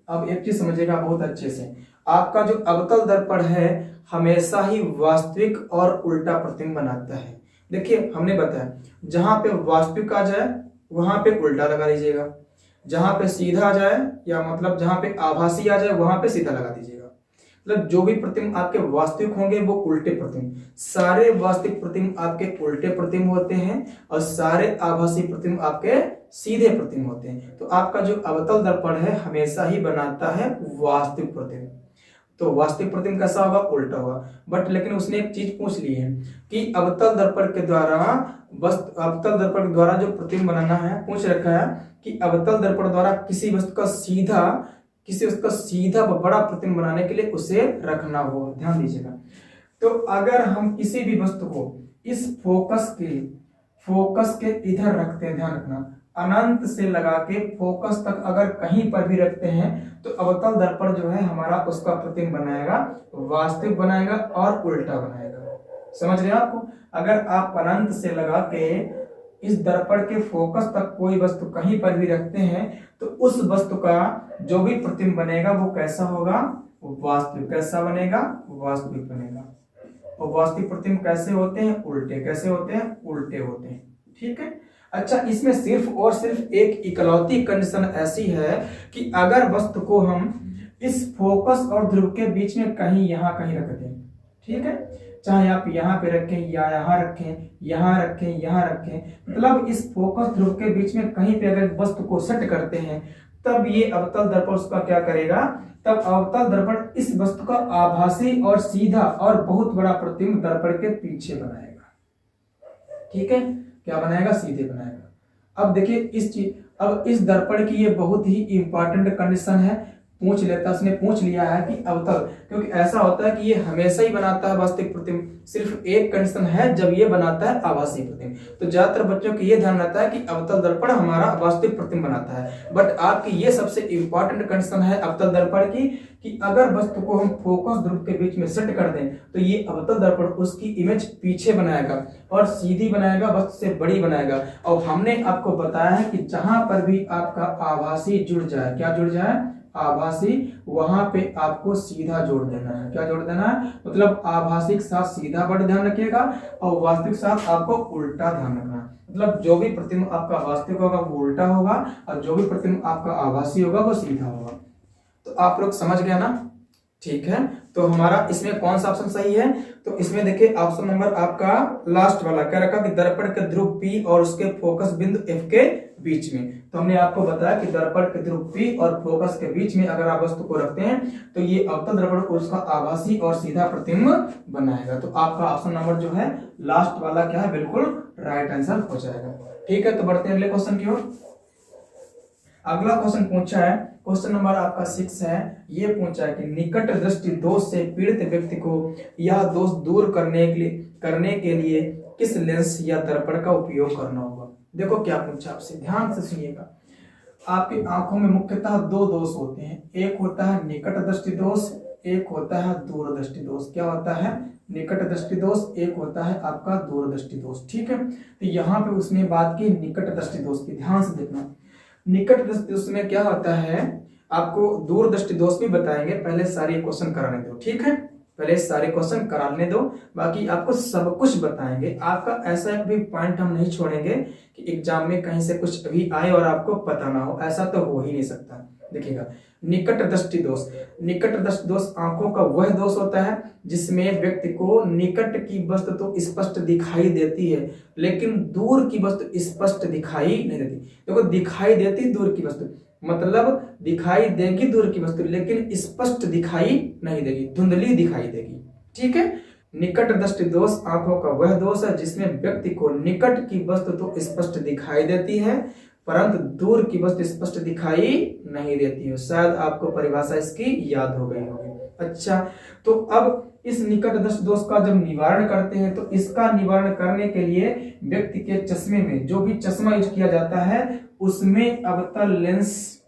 अब एक चीज समझिएगा बहुत अच्छे से, आपका जो अवतल दर्पण है हमेशा ही वास्तविक और उल्टा प्रतिबिंब बनाता है। देखिए हमने बताया, जहां पे वास्तविक आ जाए वहां पे उल्टा लगा लीजिएगा, जहां पे सीधा आ जाए, या मतलब जहां पे आभासी आ जाए वहां पे सीधा लगा दीजिएगा। मतलब जो भी प्रतिबिंब आपके वास्तविक होंगे वो उल्टे प्रतिबिंब, सारे वास्तविक प्रतिबिंब आपके उल्टे प्रतिबिंब होते हैं, और सारे आभासी प्रतिबिंब आपके सीधे प्रतिबिंब होते हैं। तो आपका जो अवतल दर्पण है हमेशा ही बनाता है वास्तविक प्रतिबिंब। तो वास्तविक प्रतिबिंब कैसा होगा, उल्टा होगा। बट लेकिन उसने एक चीज पूछ ली है कि अवतल दर्पण के द्वारा जो प्रतिबिंब बनाना है, पूछ रखा है कि अवतल दर्पण द्वारा किसी वस्तु का सीधा व बड़ा प्रतिबिंब बनाने के लिए उसे रखना हो। ध्यान दीजिएगा। तो अगर हम किसी भी वस्तु को इस फोकस के इधर रखते हैं, ध्यान रखना, अनंत से लगा के फोकस तक अगर कहीं पर भी रखते हैं, तो अवतल दर्पण जो है हमारा उसका प्रतिबिंब बनाएगा, वास्तविक बनाएगा और उल्टा बनाएगा। समझ रहे हैं आपको। अगर आप अनंत से लगा के इस दर्पण के फोकस तक कोई वस्तु कहीं पर भी रखते हैं, तो उस वस्तु का जो भी प्रतिबिंब बनेगा वो कैसा होगा, वास्तविक। कैसा बनेगा, वास्तविक बनेगा। और वास्तविक प्रतिबिंब कैसे होते हैं, उल्टे। कैसे होते हैं, उल्टे होते हैं, ठीक है। अच्छा, इसमें सिर्फ और सिर्फ एक इकलौती कंडीशन ऐसी है कि अगर वस्तु को हम इस फोकस और ध्रुव के बीच में कहीं यहाँ कहीं रख दें, ठीक है, चाहे आप यहाँ पे रखें या यहाँ रखें, यहाँ रखें, यहाँ रखें, मतलब इस फोकस ध्रुव के बीच में कहीं पे अगर वस्तु को सेट करते हैं, तब ये अवतल दर्पण उसका क्या करेगा, तब अवतल दर्पण इस वस्तु का आभासी और सीधा और बहुत बड़ा प्रतिबिंब दर्पण के पीछे बनाएगा। ठीक है, क्या बनाएगा, सीधे बनाएगा। अब देखिए अब इस दर्पण की ये बहुत ही इंपॉर्टेंट कंडीशन है, उसने पूछ लिया है कि अवतल, क्योंकि ऐसा होता है कि ये हमेशा ही बनाता है वास्तविक प्रतिबिंब, सिर्फ एक कंडीशन है जब ये बनाता है आभासी प्रतिबिंब। तो ज्यादातर बच्चों को ये ध्यान रहता है कि अवतल दर्पण हमारा वास्तविक प्रतिबिंब बनाता है, बट आपकी ये सबसे इंपॉर्टेंट कंडीशन है अवतल दर्पण की कि अगर वस्तु को हम फोकस ध्रुव के बीच में सेट कर दें तो ये अवतल दर्पण उसकी इमेज पीछे बनाएगा और सीधी बनाएगा, वस्तु से बड़ी बनाएगा। और हमने आपको बताया है कि जहां पर भी आपका आभासी जुड़ जाए, क्या जुड़ जाए, आभासी, वहां पे आपको सीधा जोड़ देना है। क्या जोड़ देना है, मतलब आभासी के साथ सीधा बट ध्यान रखिएगा और वास्तविक साथ आपको उल्टा ध्यान रखना है। मतलब जो भी प्रतिबिंब आपका वास्तविक होगा वो उल्टा होगा और जो भी प्रतिबिंब आपका आभासी होगा वो सीधा होगा। तो आप लोग समझ गए ना, ठीक है। तो हमारा इसमें कौन सा ऑप्शन सही है, तो इसमें देखिए ऑप्शन नंबर आपका लास्ट वाला क्या रखा कि दर्पण के ध्रुव P और उसके फोकस बिंदु F के बीच में। तो हमने आपको बताया कि दर्पण के ध्रुव P और फोकस के बीच में अगर आप वस्तु को रखते हैं तो ये अवतल दर्पण को उसका आभासी और सीधा प्रतिबिंब बनाएगा। तो आपका ऑप्शन नंबर जो है लास्ट वाला क्या है, बिल्कुल राइट आंसर हो जाएगा। ठीक है, तो बढ़ते हैं अगले क्वेश्चन की ओर। अगला क्वेश्चन पूछा है, क्वेश्चन नंबर आपका 6 है, ये पूछा है कि निकट दृष्टि दोष से पीड़ित व्यक्ति को यह दोष दूर करने के लिए किस लेंस या दर्पण का उपयोग करना होगा। देखो क्या पूछा आपसे, ध्यान से सुनिएगा। आपकी आंखों में मुख्यतः दो दोष होते हैं, एक होता है निकट दृष्टि दोष, एक होता है दूर दृष्टि दोष। क्या होता है, निकट दृष्टि दोष, एक होता है आपका दूर दृष्टि दोष। ठीक है, तो यहाँ पे उसने बात की निकट दृष्टि दोष की, ध्यान से देखना। निकट दृष्टि दोष में क्या होता है, आपको दूर दृष्टि दोष भी बताएंगे, पहले सारे क्वेश्चन कराने दो। ठीक है, पहले सारे क्वेश्चन कराने दो, बाकी आपको सब कुछ बताएंगे। आपका ऐसा एक भी पॉइंट हम नहीं छोड़ेंगे कि एग्जाम में कहीं से कुछ भी आए और आपको पता ना हो, ऐसा तो हो ही नहीं सकता। देखिएगा, निकट दृष्टि दोष, निकट दृष्टि दोष आंखों का वह दोष होता है जिसमें व्यक्ति को निकट की वस्तु तो स्पष्ट दिखाई देती है लेकिन दूर की वस्तु स्पष्ट दिखाई नहीं देती। देखो, दिखाई देती दूर की वस्तु, मतलब दिखाई देगी दूर की वस्तु लेकिन स्पष्ट दिखाई नहीं देगी, धुंधली दिखाई देगी। ठीक है, निकट दृष्टि दोष आंखों का वह दोष है जिसमें व्यक्ति को निकट की वस्तु तो स्पष्ट दिखाई देती है परंतु दूर की वस्तु स्पष्ट दिखाई नहीं देती है। शायद आपको परिभाषा इसकी याद हो गई होगी। अच्छा, तो अब इस निकट दृष्टि दोष का जब निवारण करते हैं तो इसका निवारण करने के लिए व्यक्ति के चश्मे में जो भी चश्मा यूज किया जाता है उसमें अवतल लेंस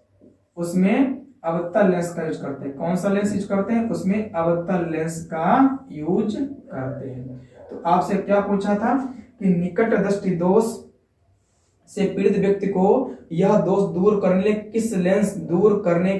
का यूज करते हैं। कौन सा लेंस यूज करते हैं, उसमें अवतल लेंस का यूज करते हैं। तो आपसे क्या पूछा था कि निकट दृष्टि दोष से पीड़ित व्यक्ति को यह दोष दूर करने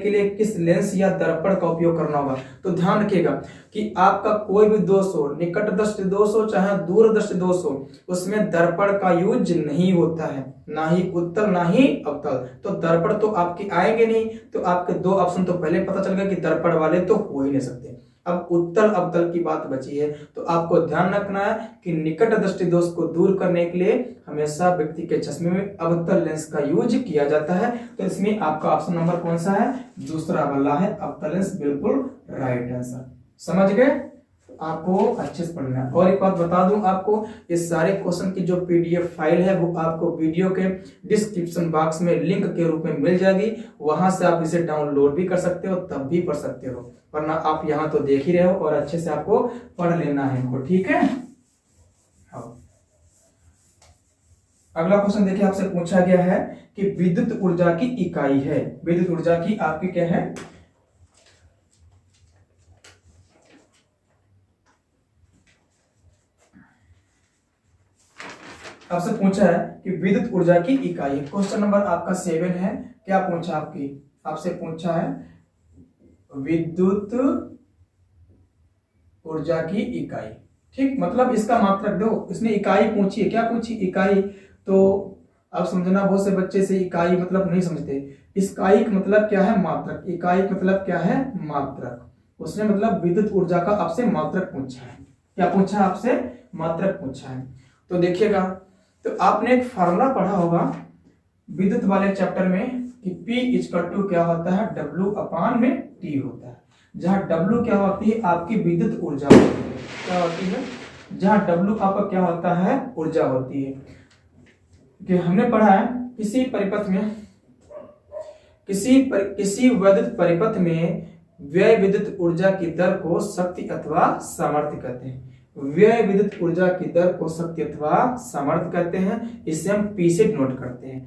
के लिए किस लेंस या दर्पण का उपयोग करना होगा। तो ध्यान रखिएगा कि आपका कोई भी दोष हो, निकट दृष्टि दोष हो चाहे दूर दृष्टि दोष हो, उसमें दर्पण का यूज नहीं होता है, ना ही उत्तल ना ही अवतल। तो दर्पण तो आपके आएंगे नहीं, तो आपके दो ऑप्शन तो पहले पता चल गया कि दर्पण वाले तो हो ही नहीं सकते। अब उत्तल अवतल की बात बची है, तो आपको ध्यान रखना है कि निकट दृष्टि दोष को दूर करने के लिए हमेशा व्यक्ति के चश्मे में अवतल लेंस का यूज किया जाता है। तो इसमें आपका ऑप्शन नंबर कौन सा है, दूसरा वाला है, अवतल लेंस, बिल्कुल राइट आंसर। समझ गए, आपको अच्छे से पढ़ना है। और एक बात बता दूं आपको, इस सारे क्वेश्चन की जो पीडीएफ फाइल है वो आपको वीडियो के डिस्क्रिप्शन बॉक्स में लिंक के रूप में मिल जाएगी, वहां से आप इसे डाउनलोड भी कर सकते हो, तब भी पढ़ सकते हो, वरना आप यहाँ तो देख ही रहे हो और अच्छे से आपको पढ़ लेना है इनको। ठीक है, अगला क्वेश्चन देखिए, आपसे पूछा गया है कि विद्युत ऊर्जा की इकाई है, विद्युत ऊर्जा की आपकी क्या है, आपसे पूछा है कि विद्युत ऊर्जा की इकाई। क्वेश्चन नंबर आपका 7 है, क्या पूछा आपसे पूछा है विद्युत ऊर्जा की इकाई। ठीक, मतलब इसका मात्रक दो, इसने इकाई पूछी है, क्या पूछी, इकाई। तो अब समझना, बहुत से बच्चे से इकाई मतलब नहीं समझते। इकाई मतलब क्या है? मात्रक। इकाई मतलब क्या है? मात्रक। उसने मतलब विद्युत ऊर्जा का आपसे मात्रक पूछा है। क्या पूछा है आपसे? मात्रक पूछा है। तो देखिएगा, तो आपने एक फार्मूला पढ़ा होगा विद्युत वाले चैप्टर में कि P इक्वल टू क्या होता है? W अपान में T होता है। जहां W क्या होती है? आपकी विद्युत ऊर्जा होती है। क्या होती है? जहां W आपका क्या होता है? ऊर्जा होती है। कि हमने पढ़ा है किसी परिपथ में, किसी वैद्युत परिपथ में व्यय विद्युत ऊर्जा की दर को शक्ति अथवा सामर्थ्य कहते हैं। व्यय विद्युत ऊर्जा की दर को शक्ति अथवा सामर्थ्य कहते हैं। इसे हम P से नोट करते हैं।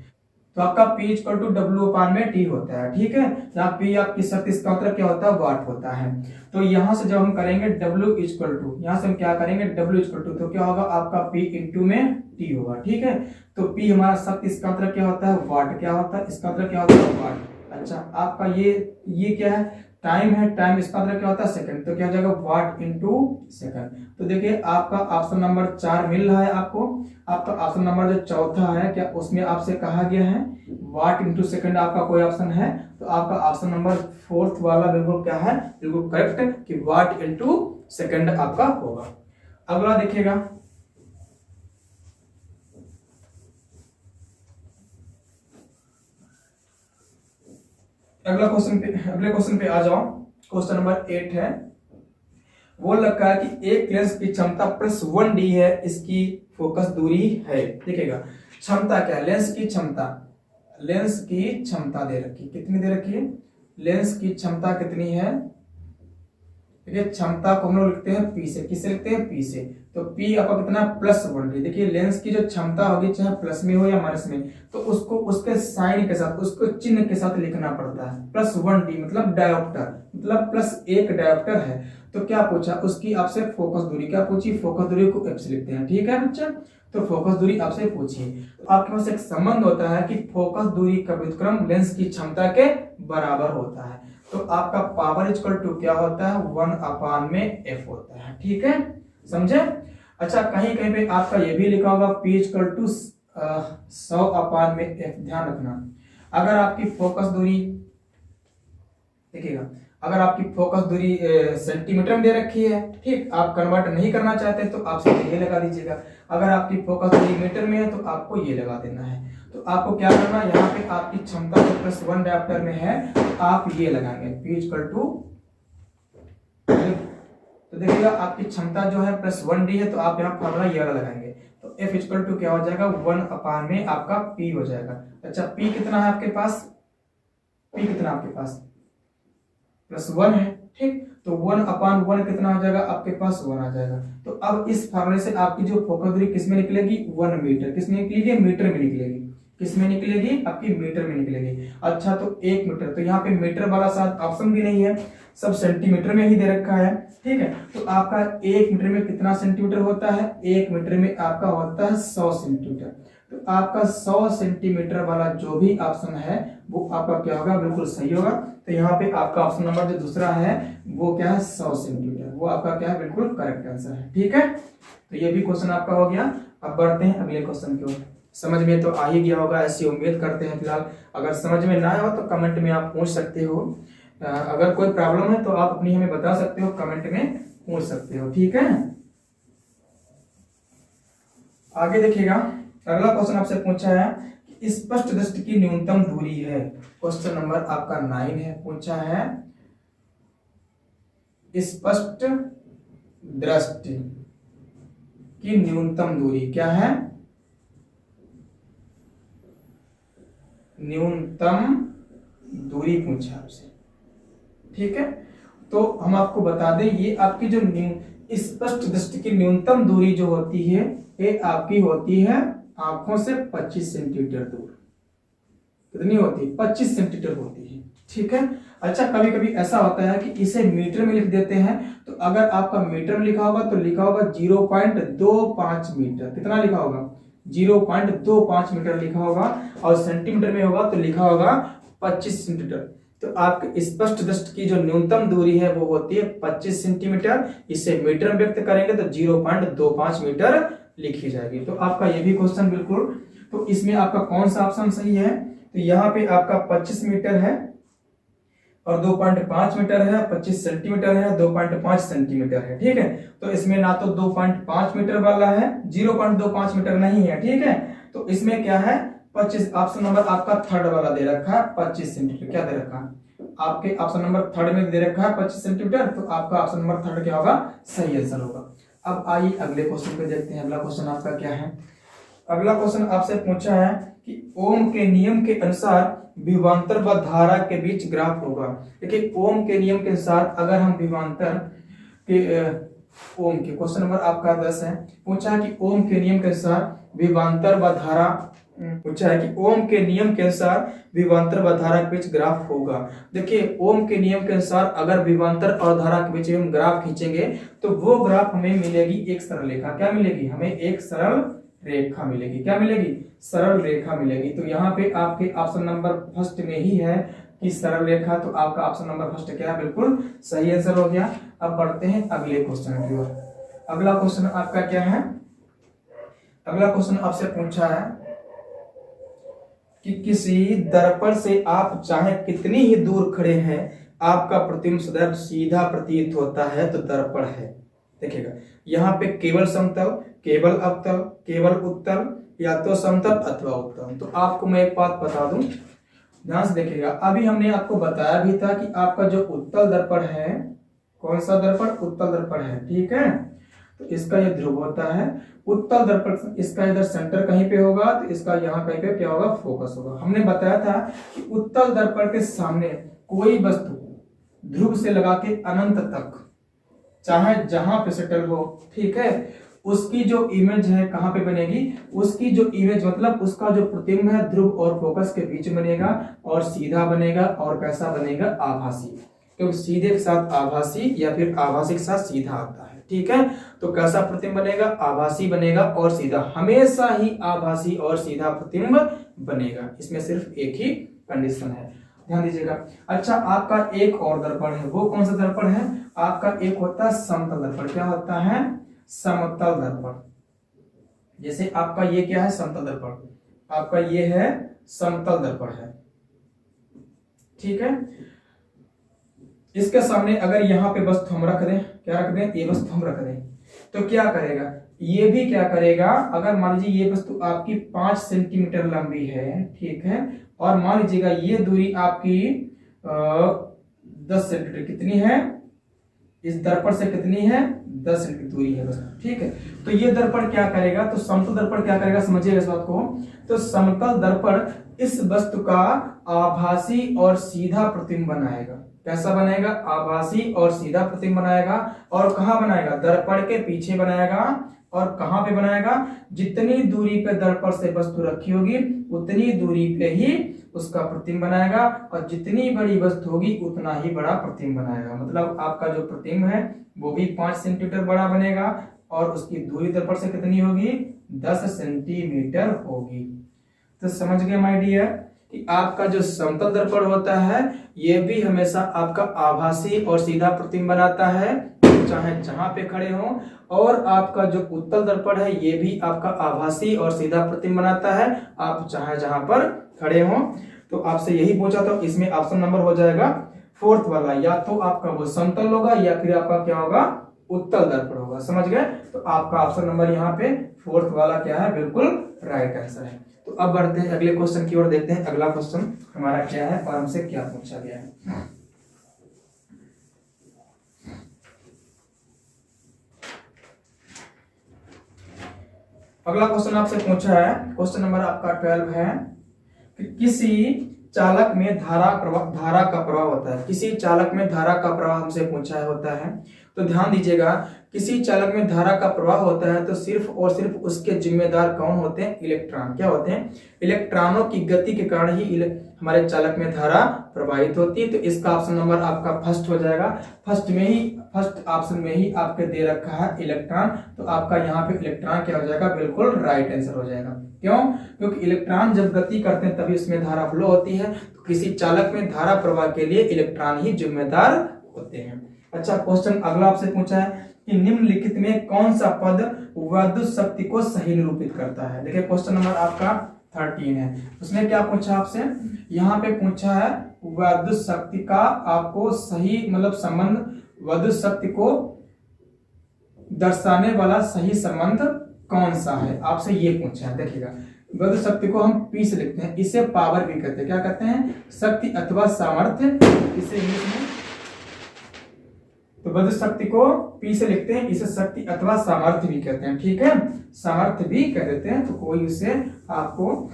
तो आपका P इक्वल टू W अपान में T होता है। ठीक है, यहाँ P आपकी शक्ति, इसका मतलब क्या होता है? वाट होता है। तो यहां से जब हम करेंगे W इक्वल टू, यहां से हम क्या करेंगे? W इक्वल टू, तो क्या होगा? आपका P इंटू में T होगा। ठीक है, तो P हमारा शक्ति, इसका मतलब क्या होता है? वाट। क्या होता है? इसका मतलब क्या होता है? वाट। अच्छा, आपका ये क्या है? टाइम है। टाइम इसका मतलब क्या होता है? सेकंड। तो क्या हो जाएगा? वाट इंटू सेकंड। तो देखिए आपका ऑप्शन नंबर 4 मिल रहा है आपको। आपका ऑप्शन नंबर जो चौथा है, क्या उसमें आपसे कहा गया है वाट इंटू सेकंड? आपका कोई ऑप्शन है? तो आपका ऑप्शन नंबर 4 वाला बिल्कुल क्या है? बिल्कुल करेक्ट कि वाट इंटू सेकंड आपका होगा। अगला देखिएगा, अगले क्वेश्चन पे आ जाओ। क्वेश्चन नंबर 8 है। वो लगा है कि एक लेंस की क्षमता +1d है, इसकी फोकस दूरी है। देखिएगा, क्षमता क्या है? लेंस की क्षमता, लेंस की क्षमता दे रखी, कितनी दे रखी है? लेंस की क्षमता कितनी है? देखिए, क्षमता को हम लोग लिखते हैं P से। किससे लिखते हैं? P से। तो P आपका कितना? +1d। देखिए, लेंस की जो क्षमता होगी, चाहे प्लस में हो या माइनस में, तो उसको उसके साइन के साथ, उसको चिन्ह के साथ लिखना पड़ता है। +1d मतलब डायोप्टर, मतलब +1 डायोप्टर है। तो क्या पूछा? उसकी आपसे फोकस दूरी। क्या पूछी? फोकस दूरी को F से लिखते हैं। ठीक है बच्चा, तो फोकस दूरी आपसे पूछी। तो आपके पास एक संबंध होता है कि फोकस दूरी का व्युत्क्रम लेंस की क्षमता के बराबर होता है। तो आपका पावर इक्वल टू क्या होता है? 1 अपान में F होता है। ठीक है, समझे? अच्छा, कहीं कहीं पे आपका ये भी लिखा होगा P इक्वल टू 100 अपान में F। ध्यान रखना, अगर आपकी फोकस दूरी, देखिएगा, अगर आपकी फोकस दूरी सेंटीमीटर में दे रखी है, ठीक, आप कन्वर्ट नहीं करना चाहते तो आप सीधे ये लगा दीजिएगा। अगर आपकी फोकस दूरी मीटर में है तो आपको ये लगा देना है। तो आपको क्या करना, यहाँ पे आपकी क्षमता जो +1 डायोप्टर में है, तो आप ये लगाएंगे P इक्वल टू, तो देखिएगा आपकी क्षमता जो है +1d है, तो आप यहाँ फॉर्मूला ये वाला लगाएंगे। तो F इक्वल टू क्या हो जाएगा? 1 अपान में आपका P हो जाएगा। अच्छा, P कितना है आपके पास? P कितना आपके पास? +1 है। ठीक, तो 1 अपान 1 कितना हो जाएगा? आपके पास 1 आ जाएगा। तो अब इस फार्मूले से आपकी जो फोकस दूरी किस में निकलेगी? 1 मीटर। किस में निकलेगी? मीटर में निकलेगी। किस में निकलेगी? आपकी मीटर में निकलेगी। अच्छा, तो 1 मीटर, तो यहाँ पे मीटर वाला साथ ऑप्शन भी नहीं है, सब सेंटीमीटर में ही दे रखा है। ठीक है, तो आपका 1 मीटर में कितना सेंटीमीटर होता है? 1 मीटर में आपका होता है 100 सेंटीमीटर। तो आपका 100 सेंटीमीटर वाला जो भी ऑप्शन है वो आपका क्या होगा? बिल्कुल सही होगा। तो यहाँ पे आपका ऑप्शन नंबर जो दूसरा है वो क्या है? 100 सेंटीमीटर, वो आपका क्या है? बिल्कुल करेक्ट आंसर है। ठीक है, तो ये भी क्वेश्चन आपका हो गया। अब बढ़ते हैं अगले क्वेश्चन की ओर। समझ में तो आ ही गया होगा, ऐसी उम्मीद करते हैं। फिलहाल अगर समझ में ना हो तो कमेंट में आप पूछ सकते हो। अगर कोई प्रॉब्लम है तो आप अपनी हमें बता सकते हो, कमेंट में पूछ सकते हो। ठीक है, आगे देखिएगा, अगला क्वेश्चन आपसे पूछा है कि स्पष्ट दृष्टि की न्यूनतम दूरी है। क्वेश्चन नंबर आपका 9 है। पूछा है स्पष्ट दृष्टि की न्यूनतम दूरी क्या है? न्यूनतम दूरी पूछा आपसे। ठीक है, तो हम आपको बता दें, ये आपकी जो स्पष्ट दृष्टि की न्यूनतम दूरी जो होती है, ये आपकी होती है आंखों से 25 सेंटीमीटर दूर। कितनी होती है? 25 सेंटीमीटर होती है। ठीक है, अच्छा, कभी कभी ऐसा होता है कि इसे मीटर में लिख देते हैं। तो अगर आपका मीटर में लिखा होगा तो लिखा होगा 0.25 मीटर। कितना लिखा होगा? 0.25 मीटर लिखा होगा। और सेंटीमीटर में होगा तो लिखा होगा 25 सेंटीमीटर। तो आपके स्पष्ट दृष्टि की जो न्यूनतम दूरी है वो होती है 25 सेंटीमीटर। इसे मीटर में व्यक्त करेंगे तो 0.25 मीटर लिखी जाएगी। तो आपका ये भी क्वेश्चन बिल्कुल तो इसमें आपका कौन सा ऑप्शन सही है? तो यहाँ पे आपका 25 मीटर है और 2.5 मीटर है, 25 सेंटीमीटर है, 2.5 सेंटीमीटर है। ठीक है, तो इसमें ना तो 2.5 मीटर वाला है, 0.25 मीटर नहीं है। ठीक है, तो इसमें क्या है 25, ऑप्शन नंबर आपका थर्ड वाला दे रखा है 25 सेंटीमीटर। क्या दे रखा है आपके ऑप्शन नंबर थर्ड में दे रखा है 25 सेंटीमीटर, तो आपका ऑप्शन नंबर थर्ड क्या होगा? सही आंसर होगा। अब आइए अगले क्वेश्चन पे देखते हैं। अगला क्वेश्चन आपका क्या है? अगला क्वेश्चन आपसे पूछा है कि ओम के नियम के अनुसार विभवांतर व धारा के बीच ग्राफ होगा। देखिए ओम के नियम के अनुसार अगर हम विभवांतर के ओम के क्वेश्चन नंबर आपका 10 है, पूछा है कि ओम के नियम के अनुसार विभवांतर व धारा, पूछा है कि ओम के नियम के अनुसार विभवांतर व धारा के बीच ग्राफ होगा। देखिए ओम के नियम के अनुसार अगर विभवांतर और धारा के बीच हम ग्राफ खींचेंगे तो वो ग्राफ हमें मिलेगी एक सरल रेखा। क्या मिलेगी? हमें एक सरल रेखा मिलेगी। क्या मिलेगी? सरल रेखा मिलेगी। तो यहाँ पे आपके ऑप्शन नंबर फर्स्ट में ही है कि सरल रेखा, तो आपका ऑप्शन नंबर फर्स्ट क्या है? बिल्कुल सही आंसर हो गया। अब बढ़ते हैं अगले क्वेश्चन की ओर। अगला क्वेश्चन आपका क्या है? अगला क्वेश्चन आपसे पूछा है कि किसी दर्पण से आप चाहे कितनी ही दूर खड़े हैं, आपका प्रतिबिंब सदैव सीधा प्रतीत होता है, तो दर्पण है। देखिएगा यहाँ पे केवल समतल, केवल अवतल, केवल उत्तल, या तो समतल अथवा उत्तल। तो आपको मैं एक बात बता दूं, ध्यान से देखिएगा। अभी हमने आपको बताया भी था कि आपका जो उत्तल दर्पण है, कौन सा दर्पण? उत्तल दर्पण है। ठीक है, तो इसका ये ध्रुव होता है। उत्तल दर्पण इसका इधर सेंटर कहीं पे होगा, तो इसका यहाँ कहीं पे क्या होगा? फोकस होगा। हमने बताया था कि उत्तल दर्पण के सामने कोई वस्तु ध्रुव से लगा के अनंत तक, चाहे जहां पे सेटल हो, ठीक है, उसकी जो इमेज है कहां पे बनेगी? उसकी जो इमेज मतलब उसका जो प्रतिबिंब है ध्रुव और फोकस के बीच बनेगा, और सीधा बनेगा, और कैसा बनेगा? आभासी। क्योंकि सीधे के साथ आभासी या फिर आभासी के साथ सीधा आता है। ठीक है, तो कैसा प्रतिबिंब बनेगा? आभासी बनेगा और सीधा। हमेशा ही आभासी और सीधा प्रतिबिंब बनेगा। इसमें सिर्फ एक ही कंडीशन है, ध्यान दीजिएगा। अच्छा, आपका एक और दर्पण है, वो कौन सा दर्पण है? आपका एक होता है समतल दर्पण। क्या होता है? समतल दर्पण। जैसे आपका ये क्या है? समतल दर्पण। आपका ये है समतल दर्पण है। ठीक है, इसके सामने अगर यहाँ पे वस्तु हम रख दें, क्या रख दें? ये वस्तु हम रख दें, तो क्या करेगा? ये भी क्या करेगा? अगर मान लीजिए ये वस्तु आपकी 5 सेंटीमीटर लंबी है, ठीक है, और मान लीजिएगा ये दूरी आपकी 10 सेंटीमीटर कितनी है? इस दर्पण से कितनी है? 10 सेंटीमीटर दूरी है बस। ठीक है, तो ये दर्पण क्या करेगा? तो समतल दर्पण क्या करेगा? समझिएगा इस बात को। तो समतल दर्पण इस वस्तु का आभासी और सीधा प्रतिबिंब बनाएगा। कैसा बनाएगा? आभासी और सीधा प्रतिबिंब बनाएगा। और कहां बनाएगा? दर्पण के पीछे बनाएगा। और कहां पे बनाएगा? जितनी दूरी पे दर्पण से वस्तु रखी होगी उतनी दूरी पे ही उसका प्रतिबिंब बनाएगा, और जितनी बड़ी वस्तु होगी उतना ही बड़ा प्रतिबिंब बनाएगा। मतलब आपका जो प्रतिबिंब है वो भी 5 सेंटीमीटर बड़ा बनेगा, और उसकी दूरी दर्पण से कितनी होगी? 10 सेंटीमीटर होगी। तो समझ गए माय डियर कि आपका जो समतल दर्पण होता है ये भी हमेशा आपका आभासी और सीधा प्रतिबिंब बनाता है, चाहे जहां पे खड़े हो। और आपका जो उत्तल दर्पण है ये भी आपका आभासी और सीधा प्रतिबिंब बनाता है, आप चाहे जहां पर खड़े हो। तो आपसे यही पूछा, तो इसमें ऑप्शन नंबर हो जाएगा फोर्थ वाला, या तो आपका वो समतल होगा या फिर आपका क्या होगा? उत्तल दर्पण होगा। समझ गए? तो आपका ऑप्शन नंबर यहाँ पे फोर्थ वाला क्या है? बिल्कुल राइट आंसर है। तो अब बढ़ते हैं अगले क्वेश्चन की ओर, देखते हैं अगला क्वेश्चन हमारा क्या है और हमसे क्या पूछा गया है। अगला क्वेश्चन आपसे पूछा है, क्वेश्चन नंबर आपका 12 है कि किसी चालक में धारा का प्रवाह होता है। किसी चालक में धारा का प्रवाह हमसे पूछा होता है, तो ध्यान दीजिएगा। किसी चालक में धारा का प्रवाह होता है तो सिर्फ और सिर्फ उसके जिम्मेदार कौन होते हैं? इलेक्ट्रॉन। क्या होते हैं? इलेक्ट्रॉनों की गति के कारण ही हमारे चालक में धारा प्रवाहित होती है। तो इसका ऑप्शन नंबर आपका फर्स्ट हो जाएगा। फर्स्ट ऑप्शन में ही आपके दे रखा है इलेक्ट्रॉन, तो आपका यहाँ पे इलेक्ट्रॉन क्या हो जाएगा? बिल्कुल राइट आंसर हो जाएगा। क्यों? क्योंकि इलेक्ट्रॉन जब गति करते हैं तभी उसमें धारा फ्लो होती है। तो किसी चालक में धारा प्रवाह के लिए इलेक्ट्रॉन ही जिम्मेदार होते हैं। अच्छा, क्वेश्चन अगला आपसे पूछा है कि निम्नलिखित में कौन सा पद विद्युत शक्ति को सही निरूपित करता है। देखिए क्वेश्चन नंबर आपका 13 है। उसने क्या पूछा आपसे, यहाँ पे पूछा है विद्युत शक्ति का आपको सही मतलब संबंध, विद्युत शक्ति को दर्शाने वाला सही संबंध कौन सा है, आपसे ये पूछा है। देखिएगा विद्युत शक्ति को हम P से लिखते हैं, इसे पावर भी कहते हैं। क्या कहते हैं? शक्ति अथवा सामर्थ्य, इसे इंग्लिश में। तो विद्युत शक्ति को P से लिखते हैं, इसे शक्ति अथवा सामर्थ्य भी कहते हैं। ठीक है, सामर्थ्य भी कह देते हैं, तो कोई उससे आपको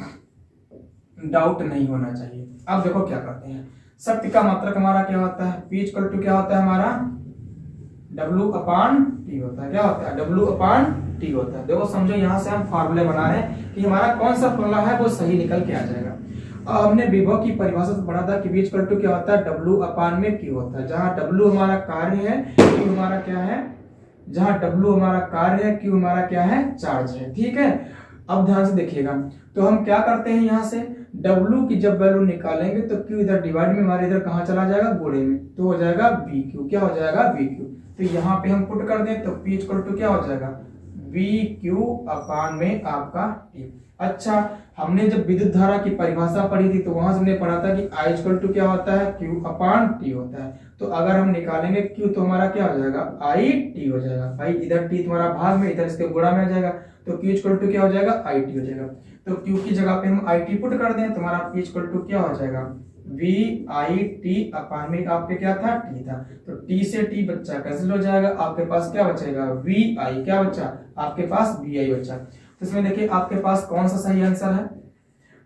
डाउट नहीं होना चाहिए। अब देखो क्या करते हैं, शक्ति का मात्रक हमारा क्या होता है? P इक्वल टू क्या होता है हमारा? W/T होता है। क्या होता है? W/T होता है। देखो समझो, यहाँ से हम फार्मूले बना रहे हैं कि हमारा कौन सा फॉर्मूला है वो सही निकल के आ जाएगा। अब हमने विभव की परिभाषा से पढ़ा था कि V इक्वल टू क्या होता है? W/Q होता है। जहाँ W हमारा कार्य है, Q हमारा क्या है? जहाँ W हमारा कार्य है, Q हमारा क्या है? चार्ज है। ठीक है, अब ध्यान से देखिएगा, तो हम क्या करते हैं, यहाँ से W की जब वैल्यू निकालेंगे तो Q इधर डिवाइड में हमारे इधर कहाँ चला जाएगा? गुणे में, तो हो जाएगा VQ। क्या हो जाएगा? VQ। तो यहाँ पे हम पुट कर दें तो P इक्वल टू क्या हो जाएगा? VQ/में आपका T। अच्छा, हमने जब विद्युत धारा की परिभाषा पढ़ी थी तो वहां से हमने पढ़ा था कि I इक्वल टू क्या होता है? Q/T होता है। तो अगर हम निकालेंगे Q तो हमारा क्या हो जाएगा? IT हो जाएगा। भाई इधर T तुम्हारा भाग में, इधर इसके गुणा में आ जाएगा, तो Q इक्वल टू क्या हो जाएगा? IT हो जाएगा। तो Q की जगह पे हम IT पुट कर दें, तुम्हारा P इक्वल टू क्या हो जाएगा? VIT/में आपके क्या था? T था। तो T से T बच्चा कैंसिल हो जाएगा, आपके पास क्या बचेगा? VI। क्या बच्चा? आपके पास VI बच्चा। तो इसमें देखिए आपके पास कौन सा सही आंसर है,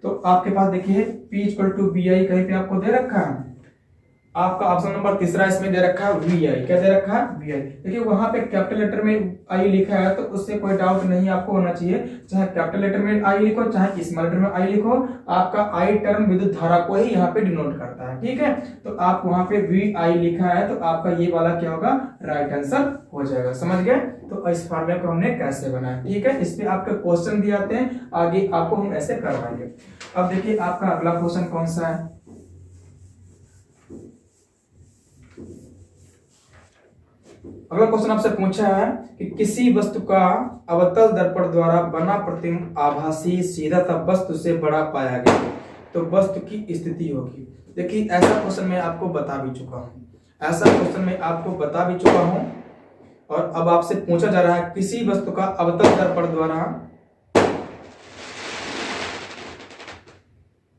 तो आपके पास देखिए P इक्वल टू VI कहीं पे आपको दे रखा है, आपका ऑप्शन नंबर तीसरा इसमें दे रखा है VI। क्या दे रखा है? VI। देखिए वहां पे कैपिटल लेटर में I लिखा है, तो उससे कोई डाउट नहीं आपको होना चाहिए, चाहे कैपिटल लेटर में I लिखो चाहे स्मॉल लेटर में I लिखो, आपका I टर्म विद्युत धारा को ही यहाँ पे डिनोट करता है। ठीक है, तो आप वहां पे VI लिखा है, तो आपका ये वाला क्या होगा? राइट आंसर हो जाएगा। समझ गए? तो इस फॉर्मूले को हमने कैसे बनाया। ठीक है, इस पे आपके क्वेश्चन दिए आते हैं, आगे आपको हम ऐसे करवाएंगे। अब देखिए आपका अगला क्वेश्चन कौन सा है, अगला क्वेश्चन आपसे पूछा है कि किसी वस्तु का अवतल दर्पण द्वारा बना प्रतिबिंब आभासी सीधा तब वस्तु से बड़ा पाया गया तो वस्तु की स्थिति होगी। देखिए ऐसा क्वेश्चन मैं आपको बता भी चुका हूं, और अब आपसे पूछा जा रहा है किसी वस्तु का अवतल दर्पण द्वारा,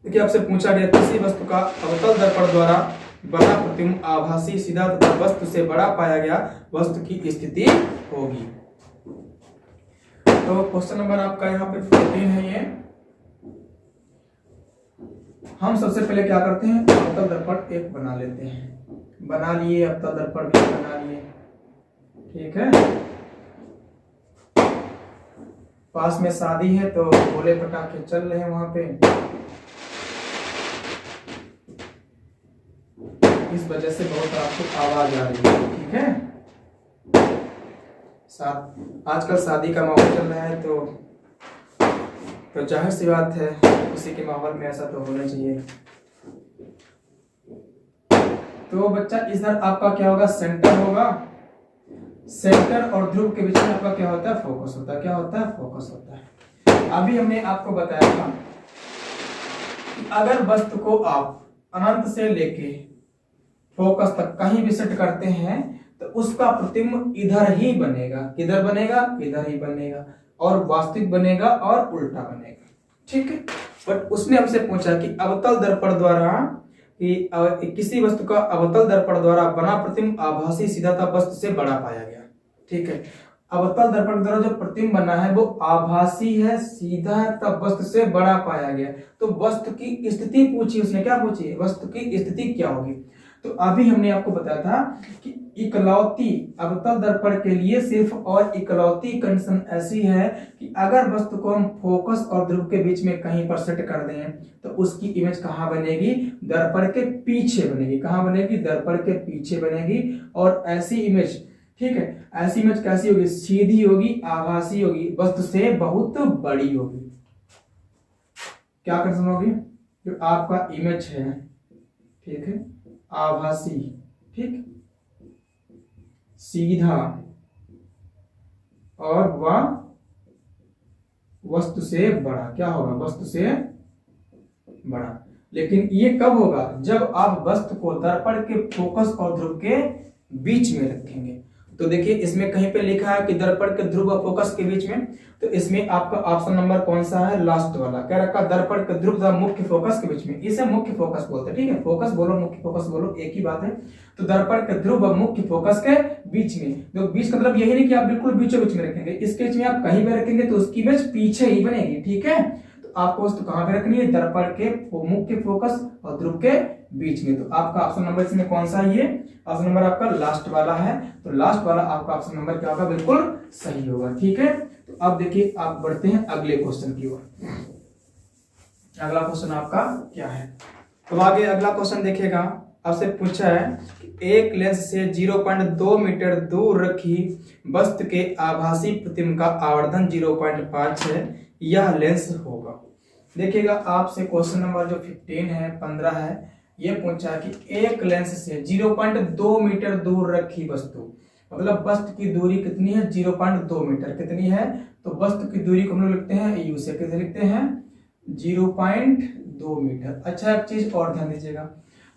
देखिए आपसे पूछा गया किसी वस्तु का अवतल दर्पण द्वारा बना प्रतिबिंब आभासी सीधा तथा वस्तु से बड़ा पाया गया वस्तु की स्थिति होगी। तो क्वेश्चन नंबर आपका यहाँ पे 14 है। ये हम सबसे पहले क्या करते हैं, अवतल दर्पण एक बना लेते हैं। बना लिए, अवतल दर्पण भी बना लिए। ठीक है, पास में शादी है तो गोले पटाखे चल रहे हैं वहां पे, इस वजह से बहुत आपको आवाज आ रही है। ठीक है, आजकल शादी का माहौल चल रहा है, तो जाहिर सी बात है उसी के माहौल में ऐसा तो होना चाहिए। तो बच्चा इधर आपका क्या होगा? सेंटर होगा। सेंटर और ध्रुव के बीच में आपका क्या होता है? फोकस होता है। क्या होता है? फोकस होता है। अभी हमने आपको बताया था कि अगर वस्तु को आप अनंत से लेके फोकस तक कहीं भी सेट करते हैं तो उसका प्रतिबिंब इधर ही बनेगा। किधर बनेगा? इधर ही बनेगा, और वास्तविक बनेगा और उल्टा बनेगा। ठीक है, बट उसने हमसे पूछा कि अवतल दर्पण द्वारा कि किसी वस्तु का अवतल दर्पण द्वारा बना प्रतिबिंब आभासी सीधा तब वस्तु से बड़ा पाया गया। ठीक है, अवतल दर्पण द्वारा जो प्रतिबिंब बना है वो आभासी है, सीधा है, तब वस्तु से बड़ा पाया गया। तो वस्तु की स्थिति पूछी उसने। क्या पूछी? वस्तु की स्थिति क्या होगी। तो अभी हमने आपको बताया था कि इकलौती अवतल दर्पण के लिए सिर्फ और इकलौती कंडीशन ऐसी है कि अगर वस्तु को हम फोकस और ध्रुव के बीच में कहीं पर सेट कर दें तो उसकी इमेज कहाँ बनेगी? दर्पण के पीछे बनेगी। कहाँ बनेगी? दर्पण के पीछे बनेगी। और ऐसी इमेज, ठीक है, ऐसी इमेज कैसी होगी? सीधी होगी, आभासी होगी, वस्तु से बहुत बड़ी होगी। क्या कंडीशन होगी? जो आपका इमेज है, ठीक है, आभासी, ठीक, सीधा और वह वस्तु से बड़ा, क्या होगा, वस्तु से बड़ा। लेकिन ये कब होगा, जब आप वस्तु को दर्पण के फोकस और ध्रुव के बीच में रखेंगे। तो देखिए इसमें कहीं पे लिखा है कि दर्पण के ध्रुव और फोकस के बीच में, तो इसमें आपका ऑप्शन नंबर कौन सा है, लास्ट वाला। क्या रखा, दर्पण के ध्रुव तथा मुख्य फोकस के बीच में, इसे मुख्य फोकस बोलते हैं, ठीक है। फोकस बोलो मुख्य फोकस बोलो एक ही बात है। तो दर्पण के ध्रुव और मुख्य फोकस के बीच में, तो बीच का मतलब यही नहीं कि आप बिल्कुल बीचों बीच में रखेंगे, इसके बीच में आप कहीं पे रखेंगे तो उसकी इमेज पीछे ही बनेगी, ठीक है। तो आपको वस्तु कहां पे रखनी है, दर्पण के मुख्य फोकस और ध्रुव के बीच में। तो आपका ऑप्शन नंबर इसमें कौन सा है, ये ऑप्शन नंबर आपका लास्ट वाला है। तो लास्ट वाला आपका ऑप्शन नंबर क्या होगा, बिल्कुल सही होगा, ठीक है। तो अब देखिए आप बढ़ते हैं अगले क्वेश्चन की ओर। अगला क्वेश्चन आपका क्या है, तो आगे अगला क्वेश्चन देखिएगा, आपसे पूछा है कि एक लेंस से 0.2 मीटर दूर रखी वस्तु के आभासी प्रतिबिंब का आवर्धन 0.5 है, यह लेंस होगा। देखिएगा आपसे क्वेश्चन नंबर जो 15 है 15 है, ये पूछा है कि एक लेंस से 0.2 मीटर दूर रखी वस्तु, मतलब वस्तु की दूरी कितनी है, 0.2 मीटर कितनी है, तो वस्तु की दूरी को हम लोग लिखते हैं यू से, कैसे लिखते हैं, 0.2 मीटर। अच्छा एक चीज और ध्यान दीजिएगा,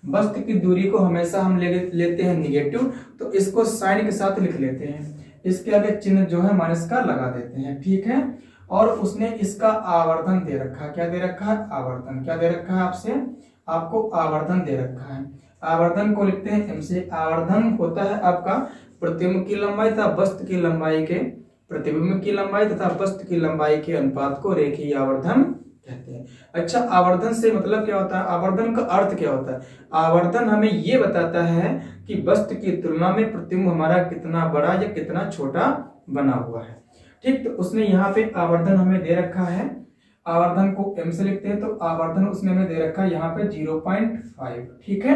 वस्तु की दूरी को हमेशा हम लेते हैं निगेटिव, तो इसको साइन के साथ लिख लेते हैं, इसके आगे चिन्ह जो है माइनस का लगा देते हैं, ठीक है। और उसने इसका आवर्धन दे रखा है, क्या दे रखा है, आवर्धन, क्या दे रखा है आपसे, आपको आवर्धन दे रखा है। आवर्धन को लिखते हैं एम से। आवर्धन होता है आपका प्रतिबिंब की लंबाई तथा वस्तु की लंबाई के, प्रतिबिंब की लंबाई तथा वस्तु की लंबाई के अनुपात को रेखीय आवर्धन कहते हैं। अच्छा आवर्धन से मतलब क्या होता है, आवर्धन का अर्थ क्या होता है, आवर्धन हमें ये बताता है कि वस्तु की तुलना में प्रतिबिंब हमारा कितना बड़ा या कितना छोटा बना हुआ है, ठीक। तो उसने यहाँ पे आवर्धन हमें दे रखा है, आवर्धन को m से लिखते हैं, तो आवर्धन उसने हमें दे रखा है यहाँ पे 0.5, ठीक है।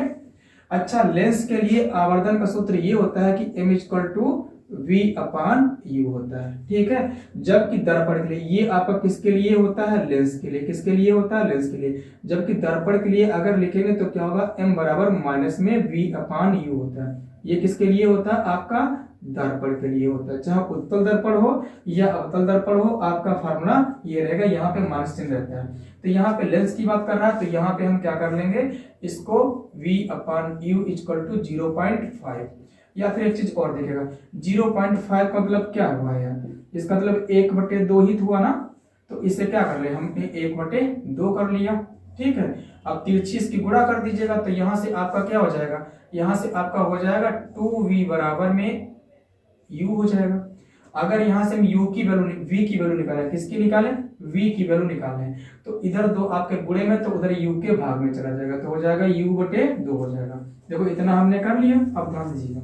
अच्छा लेंस के लिए आवर्धन का सूत्र ये होता है कि m equal to v upon u होता है, ठीक है। जबकि दर्पण के लिए ये आपका किसके लिए होता है, लेंस के लिए, किसके लिए होता है, लेंस के लिए। जबकि दर्पण के लिए अगर लिखेंगे तो क्या होगा, m बराबर माइनस में v अपान u होता है। ये किसके लिए होता है, आपका दर्पण के लिए होता है। चाहे उत्तल दर्पण हो या अवतल दर्पण हो, आपका फार्मूला ये रहेगा, यहाँ पे माइनस चिन्ह रहता है। तो यहाँ पे लेंस की बात कर रहा है, तो यहाँ पे हम क्या कर लेंगे, इसको v upon u equal to 0.5, या फिर एक चीज और देखेगा, 0.5 का मतलब क्या हुआ यार, इसका मतलब 1/2 ही हुआ ना, तो इसे क्या कर ले, हमने 1/2 कर लिया, ठीक है। अब तिरछी इसकी गुणा कर दीजिएगा, तो यहाँ से आपका क्या हो जाएगा, यहाँ से आपका हो जाएगा 2v बराबर में u हो जाएगा। अगर यहाँ से हम u की वैल्यू v की वैल्यू निकालें, किसकी निकालें, v की वैल्यू निकालें, तो इधर 2 आपके गुणे में, तो उधर u के भाग में चला जाएगा, तो हो जाएगा u/2 हो जाएगा। देखो इतना हमने कर लिया। अब ध्यान दीजिएगा,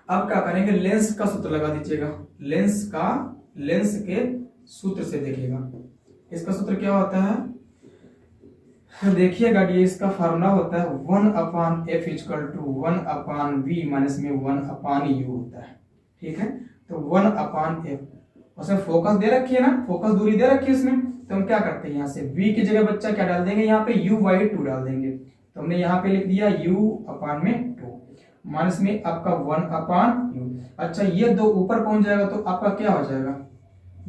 अब क्या करेंगे, लेंस का सूत्र लगा दीजिएगा, लेंस के सूत्र से देखिएगा, इसका सूत्र क्या होता है, देखिएगा ये इसका फार्मूला होता है 1/f equal to 1/v minus में 1/u होता है, ठीक है। तो 1/f, उसमें फोकस दे रखी है ना, फोकस दूरी दे रखी है इसमें, तो हम क्या करते हैं, यहाँ से v की जगह बच्चा क्या डाल देंगे, यहाँ पे u/2 डाल देंगे, तो हमने यहाँ पे लिख दिया u/2 माइनस में आपका 1/u। अच्छा ये 2 ऊपर पहुंच जाएगा, तो आपका क्या हो जाएगा,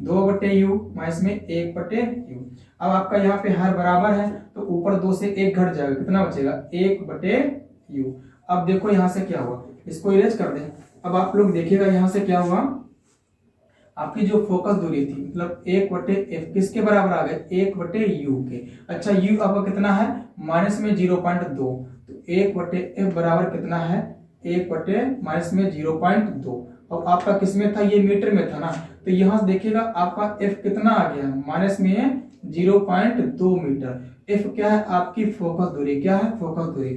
2/u माइनस में 1/u। अब आपका यहाँ पे हर बराबर है, तो ऊपर 2 से 1 घट जाएगा, कितना बचेगा, 1/u। अब देखो यहाँ से क्या हुआ, इसको इरेज कर दें। अब आप लोग देखिएगा यहाँ से क्या हुआ, आपकी जो फोकस दूरी थी मतलब 1/f किसके बराबर आ गए, 1/u के। अच्छा u आपका कितना है, माइनस में 0.2, तो 1/f बराबर कितना है, 1 माइनस में 0.2। अब आपका किसमें था, ये मीटर में था ना, तो यहाँ से देखिएगा आपका f कितना आ गया, माइनस में 0.2 मीटर। f क्या है, आपकी फोकस दूरी, क्या है, फोकस दूरी।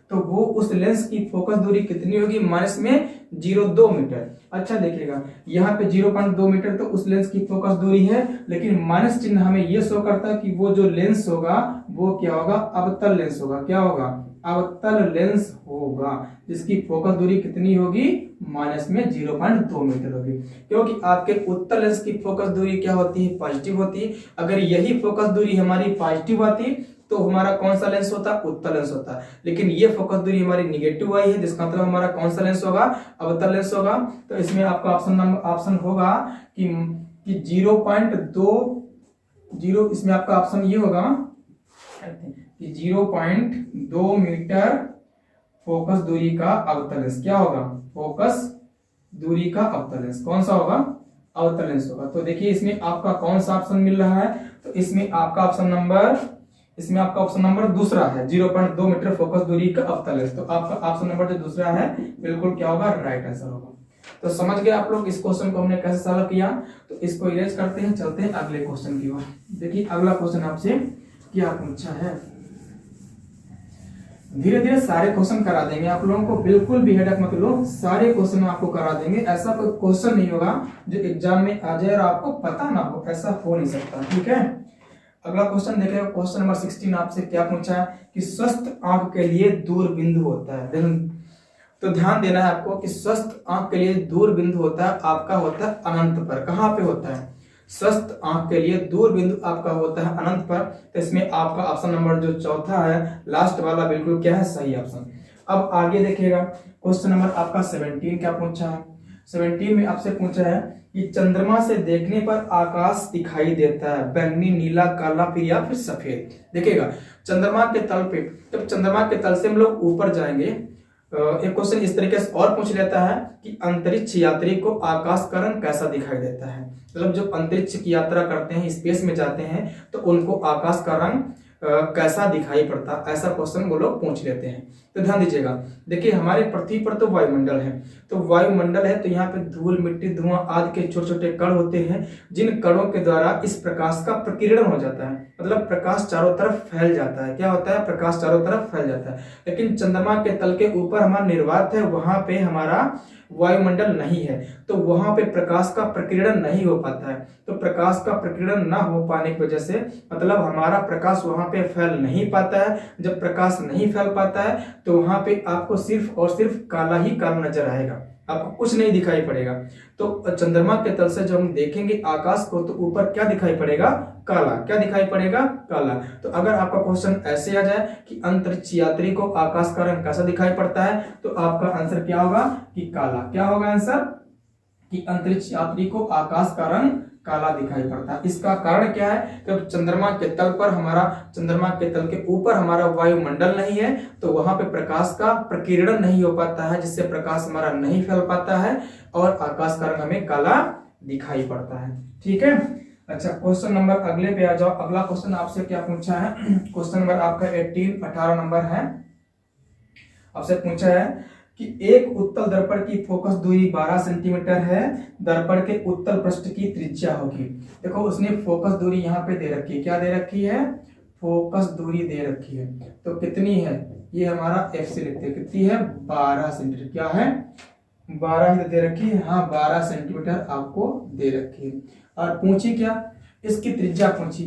तो वो उस लेंस की फोकस दूरी कितनी होगी, माइनस में 0.2 मीटर। अच्छा देखिएगा यहाँ पे 0.2 मीटर तो उस लेंस की फोकस दूरी है, लेकिन माइनस चिन्ह हमें ये शो करता है कि वो जो लेंस होगा वो क्या होगा, अवतल लेंस होगा। क्या होगा, अवतल लेंस होगा, जिसकी फोकस दूरी कितनी होगी, माइनस में 0.2 मीटर होगी। क्योंकि आपके उत्तल लेंस की फोकस दूरी क्या होती है, पॉजिटिव होती है। अगर यही फोकस दूरी हमारी पॉजिटिव आती तो हमारा कौन सा लेंस होता, उत्तल लेंस होता। लेकिन ये फोकस दूरी हमारी निगेटिव आई है, जिसका मतलब हमारा कौन सा लेंस होगा, अवतल लेंस होगा। तो इसमें आपका ऑप्शन होगा कि 0.20, इसमें आपका ऑप्शन ये होगा कि 0.2 मीटर फोकस दूरी का अवतल क्या होगा, फोकस दूरी का अवतल कौन सा होगा, अवतल होगा। तो देखिए इसमें आपका कौन सा ऑप्शन मिल रहा है, तो इसमें आपका ऑप्शन नंबर दूसरा है, 0.2 मीटर फोकस दूरी का अवतल। तो आपका ऑप्शन नंबर जो दूसरा है बिल्कुल क्या होगा, राइट आंसर होगा। तो समझ गए आप लोग इस क्वेश्चन को हमने कैसे सॉल्व किया। तो इसको इरेज करते हैं, चलते हैं अगले क्वेश्चन की ओर। देखिए अगला क्वेश्चन आपसे क्या पूछा है, धीरे धीरे सारे क्वेश्चन करा देंगे आप लोगों को, बिल्कुल भी हेडक मत लो, सारे क्वेश्चन आपको करा देंगे। ऐसा कोई क्वेश्चन नहीं होगा जो एग्जाम में आ जाए और आपको पता ना हो, ऐसा हो नहीं सकता। ठीक है, अगला क्वेश्चन देखिए, क्वेश्चन नंबर 16 आपसे क्या पूछा है कि स्वस्थ आंख के लिए दूर बिंदु होता है। तो ध्यान देना है आपको कि स्वस्थ आंख के लिए दूर बिंदु होता है, आपका होता है अनंत पर। कहां पे होता है, स्वस्थ आंख के लिए दूर बिंदु आपका होता है अनंत पर। तो इसमें आपका ऑप्शन नंबर जो चौथा है, लास्ट वाला, बिल्कुल क्या है, सही ऑप्शन। अब आगे देखिएगा, क्वेश्चन नंबर आपका 17 क्या पूछा है। 17 में आपसे पूछा है कि चंद्रमा से देखने पर आकाश दिखाई देता है बैंगनी, नीला, काला, फिर या फिर सफेद। देखिएगा चंद्रमा के तल पे, जब चंद्रमा के तल से हम लोग ऊपर जाएंगे, एक क्वेश्चन इस तरीके से और पूछ लेता है कि अंतरिक्ष यात्री को आकाश का रंग कैसा दिखाई देता है। मतलब जो अंतरिक्ष की यात्रा करते हैं, स्पेस में जाते हैं, तो उनको आकाश का रंग कैसा दिखाई पड़ता, ऐसा क्वेश्चन वो लोग पूछ लेते हैं। तो ध्यान दीजिएगा, देखिए हमारे पृथ्वी पर तो वायुमंडल है, तो वायुमंडल है तो यहाँ पे धूल, मिट्टी, धुआं आदि के छोटे छोटे कण होते हैं, जिन कणों के द्वारा इस प्रकाश का प्रकीर्णन हो जाता है। मतलब प्रकाश चारों तरफ फैल जाता है। क्या होता है, प्रकाश चारों तरफ फैल जाता है। लेकिन चंद्रमा के तल के ऊपर हमारा निर्वात है, वहां पे हमारा वायुमंडल नहीं है, तो वहां पे प्रकाश का प्रकीर्णन नहीं हो पाता है। तो प्रकाश का प्रकीर्णन ना हो पाने की वजह से मतलब हमारा प्रकाश वहां पे फैल नहीं पाता है। जब प्रकाश नहीं फैल पाता है तो वहां पे आपको सिर्फ और सिर्फ काला ही काला नजर आएगा, आपको कुछ नहीं दिखाई पड़ेगा। तो चंद्रमा के तल से जब हम देखेंगे आकाश को, तो ऊपर क्या दिखाई पड़ेगा, काला। क्या दिखाई पड़ेगा, काला। तो अगर आपका क्वेश्चन ऐसे आ जाए कि अंतरिक्ष यात्री को आकाश का रंग कैसा दिखाई पड़ता है, तो आपका आंसर क्या होगा कि काला। क्या होगा आंसर, कि अंतरिक्ष यात्री को आकाश का रंग काला दिखाई पड़ता है। इसका कारण क्या है, कि चंद्रमा के तल पर चंद्रमा के तल के ऊपर हमारा वायुमंडल नहीं है, तो वहां पे प्रकाश का प्रकीर्णन नहीं हो पाता है, जिससे प्रकाश हमारा नहीं फैल पाता है और आकाश का रंग हमें काला दिखाई पड़ता है। ठीक है, अच्छा क्वेश्चन नंबर अगले पे आ जाओ। अगला क्वेश्चन आपसे क्या पूछा है, क्वेश्चन नंबर आपका 18 नंबर है। आपसे पूछा है कि एक उत्तल दर्पण की फोकस दूरी 12 सेंटीमीटर है, दर्पण के उत्तल पृष्ठ की त्रिज्या होगी। देखो उसने फोकस दूरी यहाँ पे दे रखी है, क्या दे रखी है, फोकस दूरी दे रखी है। तो कितनी है, ये हमारा एफ से लिखते हैं, कितनी है, 12 सेंटीमीटर। क्या है, 12 ही दे रखी है, हाँ 12 सेंटीमीटर आपको दे रखी है। और पूछी क्या, इसकी त्रिज्या पूछी,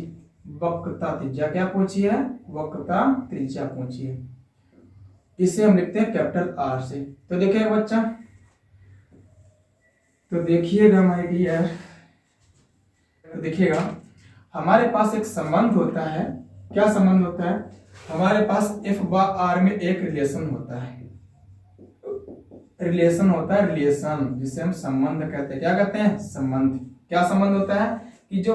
वक्रता त्रिज्या क्या पूछी है, वक्रता त्रिज्या पूछी है। इसे हम लिखते हैं कैपिटल आर से। तो देखिए बच्चा, तो देखिएगा माय डियर, तो देखिएगा हमारे पास एक संबंध होता है। क्या संबंध होता है, हमारे पास एफ व आर में एक रिलेशन होता है, रिलेशन होता है, रिलेशन जिसे हम संबंध कहते हैं। क्या कहते हैं, संबंध। क्या संबंध होता है कि जो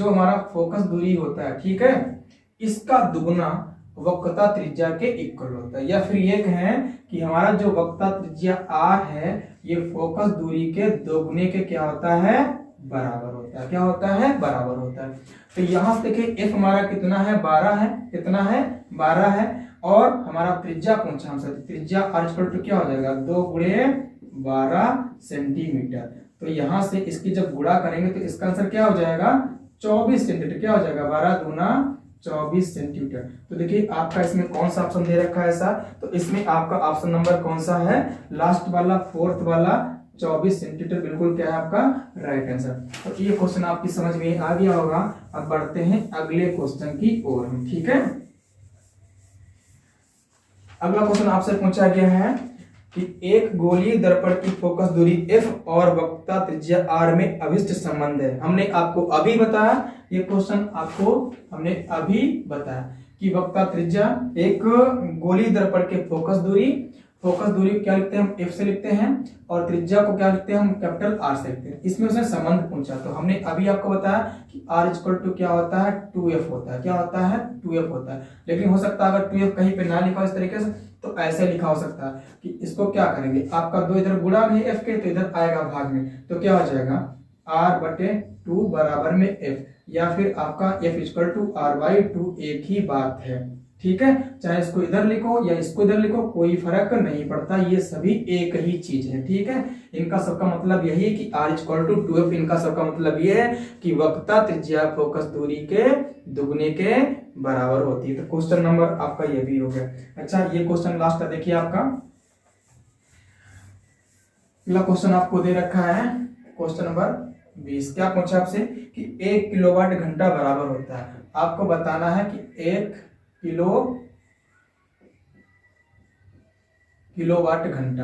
हमारा फोकस दूरी होता है, ठीक है, इसका दुगुना वक्रता त्रिज्या के इक्वल होता है। या फिर ये कहें कि हमारा जो वक्रता त्रिज्या आर है, ये फोकस दूरी के दोगुने के क्या होता है, बराबर होता है। क्या होता है, बराबर होता है। तो यहां से देखिए एफ हमारा कितना है, 12 है, कितना है, 12 है, और हमारा त्रिज्या पूछा हमसे, त्रिज्या आर इक्वल टू क्या हो जाएगा, 2 गुणे 12 सेंटीमीटर। तो यहां से इसकी जब गुणा करेंगे तो इसका आंसर क्या हो जाएगा, 24 सेंटीमीटर। क्या हो जाएगा, 12 दूना 24 सेंटीमीटर। तो देखिए आपका इसमें कौन सा ऑप्शन दे रखा है ऐसा, तो इसमें आपका ऑप्शन नंबर कौन सा है, लास्ट वाला, फोर्थ वाला, 24 सेंटीमीटर बिल्कुल क्या है आपका राइट आंसर। तो ये क्वेश्चन आपकी समझ में आ गया होगा। अब बढ़ते हैं अगले क्वेश्चन की ओर हम, ठीक है। अगला क्वेश्चन आपसे पूछा गया है कि एक गोलीय दर्पण की फोकस दूरी f और वक्रता त्रिज्या r में अभिष्ट संबंध है। हमने आपको अभी बताया, ये क्वेश्चन आपको हमने अभी बताया कि वक्रता त्रिज्या, एक गोलीय दर्पण के फोकस दूरी फोकस दूरी को क्या लिखते हैं हम, एफ से लिखते हैं, और त्रिज्या को क्या लिखते हैं हम, कैपिटल आर से लिखते हैं। इसमें उसने संबंध पूछा, तो हमने अभी आपको बताया कि आर इक्वल टू क्या होता है, 2f होता है। क्या होता है, 2f होता है। लेकिन हो सकता है अगर 2f कहीं पे ना लिखा हो इस तरीके से, तो ऐसे लिखा हो सकता है कि इसको क्या करेंगे, आपका 2 इधर गुणा में f के, तो इधर आएगा भाग में, तो क्या हो जाएगा r/2 बराबर में f, या फिर आपका f इक्वल टू r/2 एक ही बात है। ठीक है, चाहे इसको इधर लिखो या इसको इधर लिखो, कोई फर्क नहीं पड़ता, ये सभी एक ही चीज है। ठीक है, इनका सबका मतलब यही है कि r इक्वल टू 2f, इनका सबका मतलब ये है कि वक्रता त्रिज्या फोकस दूरी के दुगने के बराबर होती है। तो क्वेश्चन नंबर आपका ये भी हो गया। अच्छा, ये क्वेश्चन लास्ट है, देखिए आपका अगला क्वेश्चन आपको दे रखा है, क्वेश्चन नंबर 20। क्या पूछा आपसे कि 1 किलोवाट घंटा बराबर होता है। आपको बताना है कि 1 किलोवाट घंटा,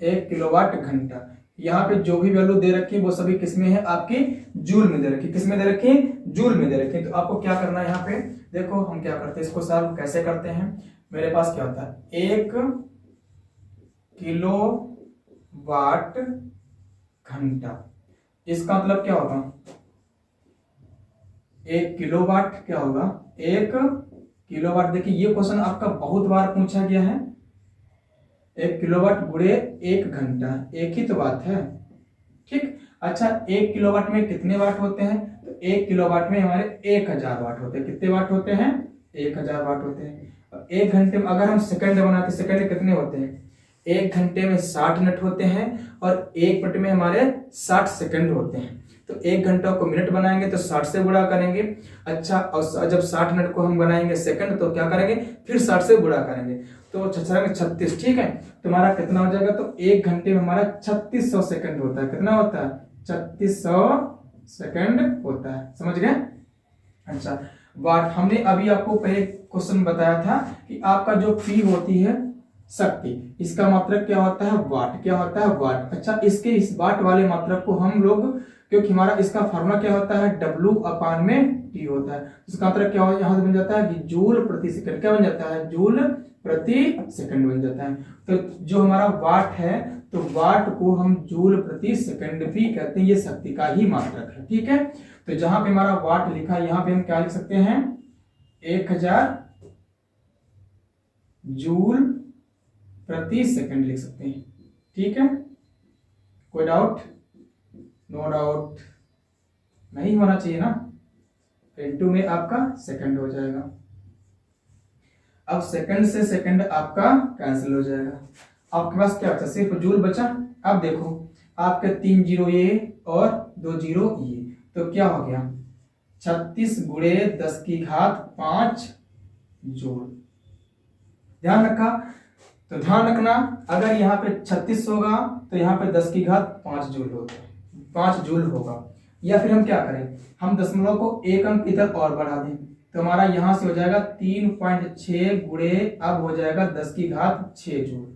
1 किलोवाट घंटा, यहाँ पे जो भी वैल्यू दे रखी है वो सभी किसमें है, आपकी जूल में दे रखी है। किसमें दे रखी है, जूल में दे रखी है। तो आपको क्या करना है, यहाँ पे देखो हम क्या करते हैं, इसको सॉल्व कैसे करते हैं। मेरे पास क्या होता है, 1 किलोवाट घंटा, इसका मतलब क्या होगा, 1 किलोवाट क्या होगा, 1 किलोवाट। देखिए ये क्वेश्चन आपका बहुत बार पूछा गया है, 1 किलोवाट गुणे 1 घंटा, एक ही तो बात है। ठीक, अच्छा 1 किलोवाट में कितने वाट होते हैं, तो 1 किलोवाट में हमारे 1000 वाट होते हैं। कितने वाट होते हैं, 1000 वाट होते हैं। 1 घंटे में अगर हम सेकंड बनाते, सेकंड कितने होते हैं, 1 घंटे में 60 मिनट होते हैं, और 1 मिनट में हमारे 60 सेकंड होते हैं। तो 1 घंटा को मिनट बनाएंगे तो 60 से गुणा करेंगे। अच्छा, और जब 60 मिनट को हम बनाएंगे सेकंड, तो क्या करेंगे, फिर 60 से गुणा करेंगे, तो 36। ठीक है, तुम्हारा कितना हो जाएगा, तो 1 घंटे में हमारा 3600 सेकंड होता है। कितना होता है, 3600 सेकंड होता है। समझ गए। अच्छा, वाट, हमने अभी आपको पहले क्वेश्चन बताया था कि आपका जो P होती है शक्ति, इसका मात्रक क्या होता है, वाट। क्या होता है, वाट। अच्छा, इसके इस वाट वाले मात्रक को हम लोग, क्योंकि हमारा इसका फार्मूला क्या होता है, W/T होता है, इसका मात्रक क्या हो, यहां से बन जाता है कि जूल प्रति सेकंड। क्या बन जाता है, जूल प्रति सेकंड बन जाता है। तो जो हमारा वाट है, तो वाट को हम जूल प्रति सेकंड भी कहते हैं, ये शक्ति का ही मात्रक है। ठीक है, तो जहां पे हमारा वाट लिखा है, यहां पे हम क्या लिख सकते हैं, 1000 जूल प्रति सेकंड लिख सकते हैं। ठीक है, कोई डाउट, नो डाउट, नहीं होना चाहिए ना, इनटू में आपका सेकंड हो जाएगा। अब सेकंड से सेकंड आपका कैंसिल हो जाएगा, आपके पास क्या बचा, सिर्फ जूल बचा। अब देखो आपके 3 जीरो ये और 2 जीरो ये, तो क्या हो गया, 36 गुणे 10⁵ जूल। ध्यान रखा, तो ध्यान रखना, अगर यहाँ पे 36 होगा तो यहाँ पे 10⁵ जूल होगा, 5 जूल होगा। या फिर हम क्या करें, हम दशमलव को 1 अंक इधर और बढ़ा दें, तो हमारा यहां से हो जाएगा 3.6 गुणे, अब हो जाएगा 10⁵ जूल।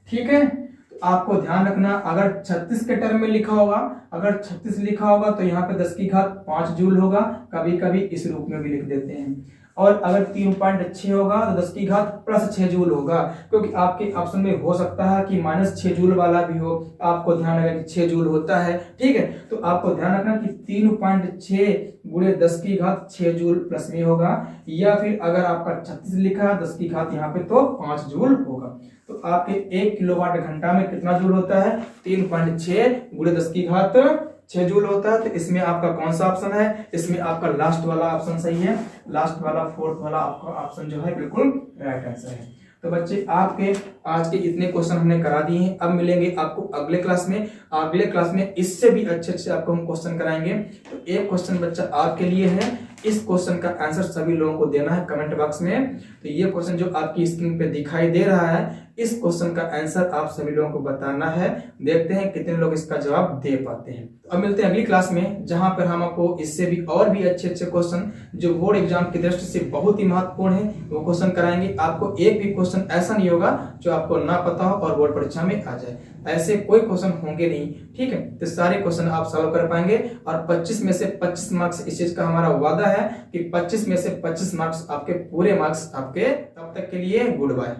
ठीक है, तो आपको ध्यान रखना, अगर 36 के टर्म में लिखा होगा, अगर 36 लिखा होगा तो यहाँ पे 10⁵ जूल होगा, कभी कभी इस रूप में भी लिख देते हैं। और अगर 3.6 होगा तो 10⁻+6 जूल होगा, क्योंकि आपके ऑप्शन में हो सकता है कि -6 जूल वाला भी हो, आपको ध्यान रखना कि 6 जूल होता है। ठीक है, तो आपको ध्यान रखना कि 3.6 गुणे 10⁻6 जूल प्लस में होगा, या फिर अगर आपका 36 लिखा है 10⁻, यहाँ पे तो 5 जूल होगा। तो आपके 1 किलोवाट घंटा में कितना जूल होता है, 3.6 गुणे 10⁻6 जूल होता है। तो इसमें आपका कौन सा ऑप्शन है, इसमें आपका लास्ट वाला ऑप्शन सही है, लास्ट वाला 4th वाला आपका ऑप्शन जो है बिल्कुल राइट आंसर है। तो बच्चे आपके आज के इतने क्वेश्चन हमने करा दिए हैं, अब मिलेंगे आपको अगले क्लास में। अगले क्लास में इससे भी अच्छे आपको हम क्वेश्चन कराएंगे। तो एक क्वेश्चन बच्चा आपके लिए है, इस क्वेश्चन का आंसर सभी लोगों को देना है कमेंट बॉक्स में। तो ये क्वेश्चन जो आपकी स्क्रीन पे दिखाई दे रहा है, इस क्वेश्चन का आंसर आप सभी लोगों को बताना है। देखते हैं कितने लोग इसका जवाब दे पाते हैं। तो अब मिलते हैं अगली क्लास में, जहां पर हम आपको इससे भी और भी अच्छे क्वेश्चन जो बोर्ड एग्जाम की दृष्टि से बहुत ही महत्वपूर्ण है वो क्वेश्चन कराएंगे। आपको एक भी क्वेश्चन ऐसा नहीं होगा जो आपको ना पता हो और बोर्ड परीक्षा में आ जाए, ऐसे कोई क्वेश्चन होंगे नहीं। ठीक है, तो सारे क्वेश्चन आप सॉल्व कर पाएंगे और 25 में से 25 मार्क्स, इस चीज का हमारा वादा है कि 25 में से 25 मार्क्स आपके पूरे मार्क्स आपके। तब तक के लिए गुड बाय।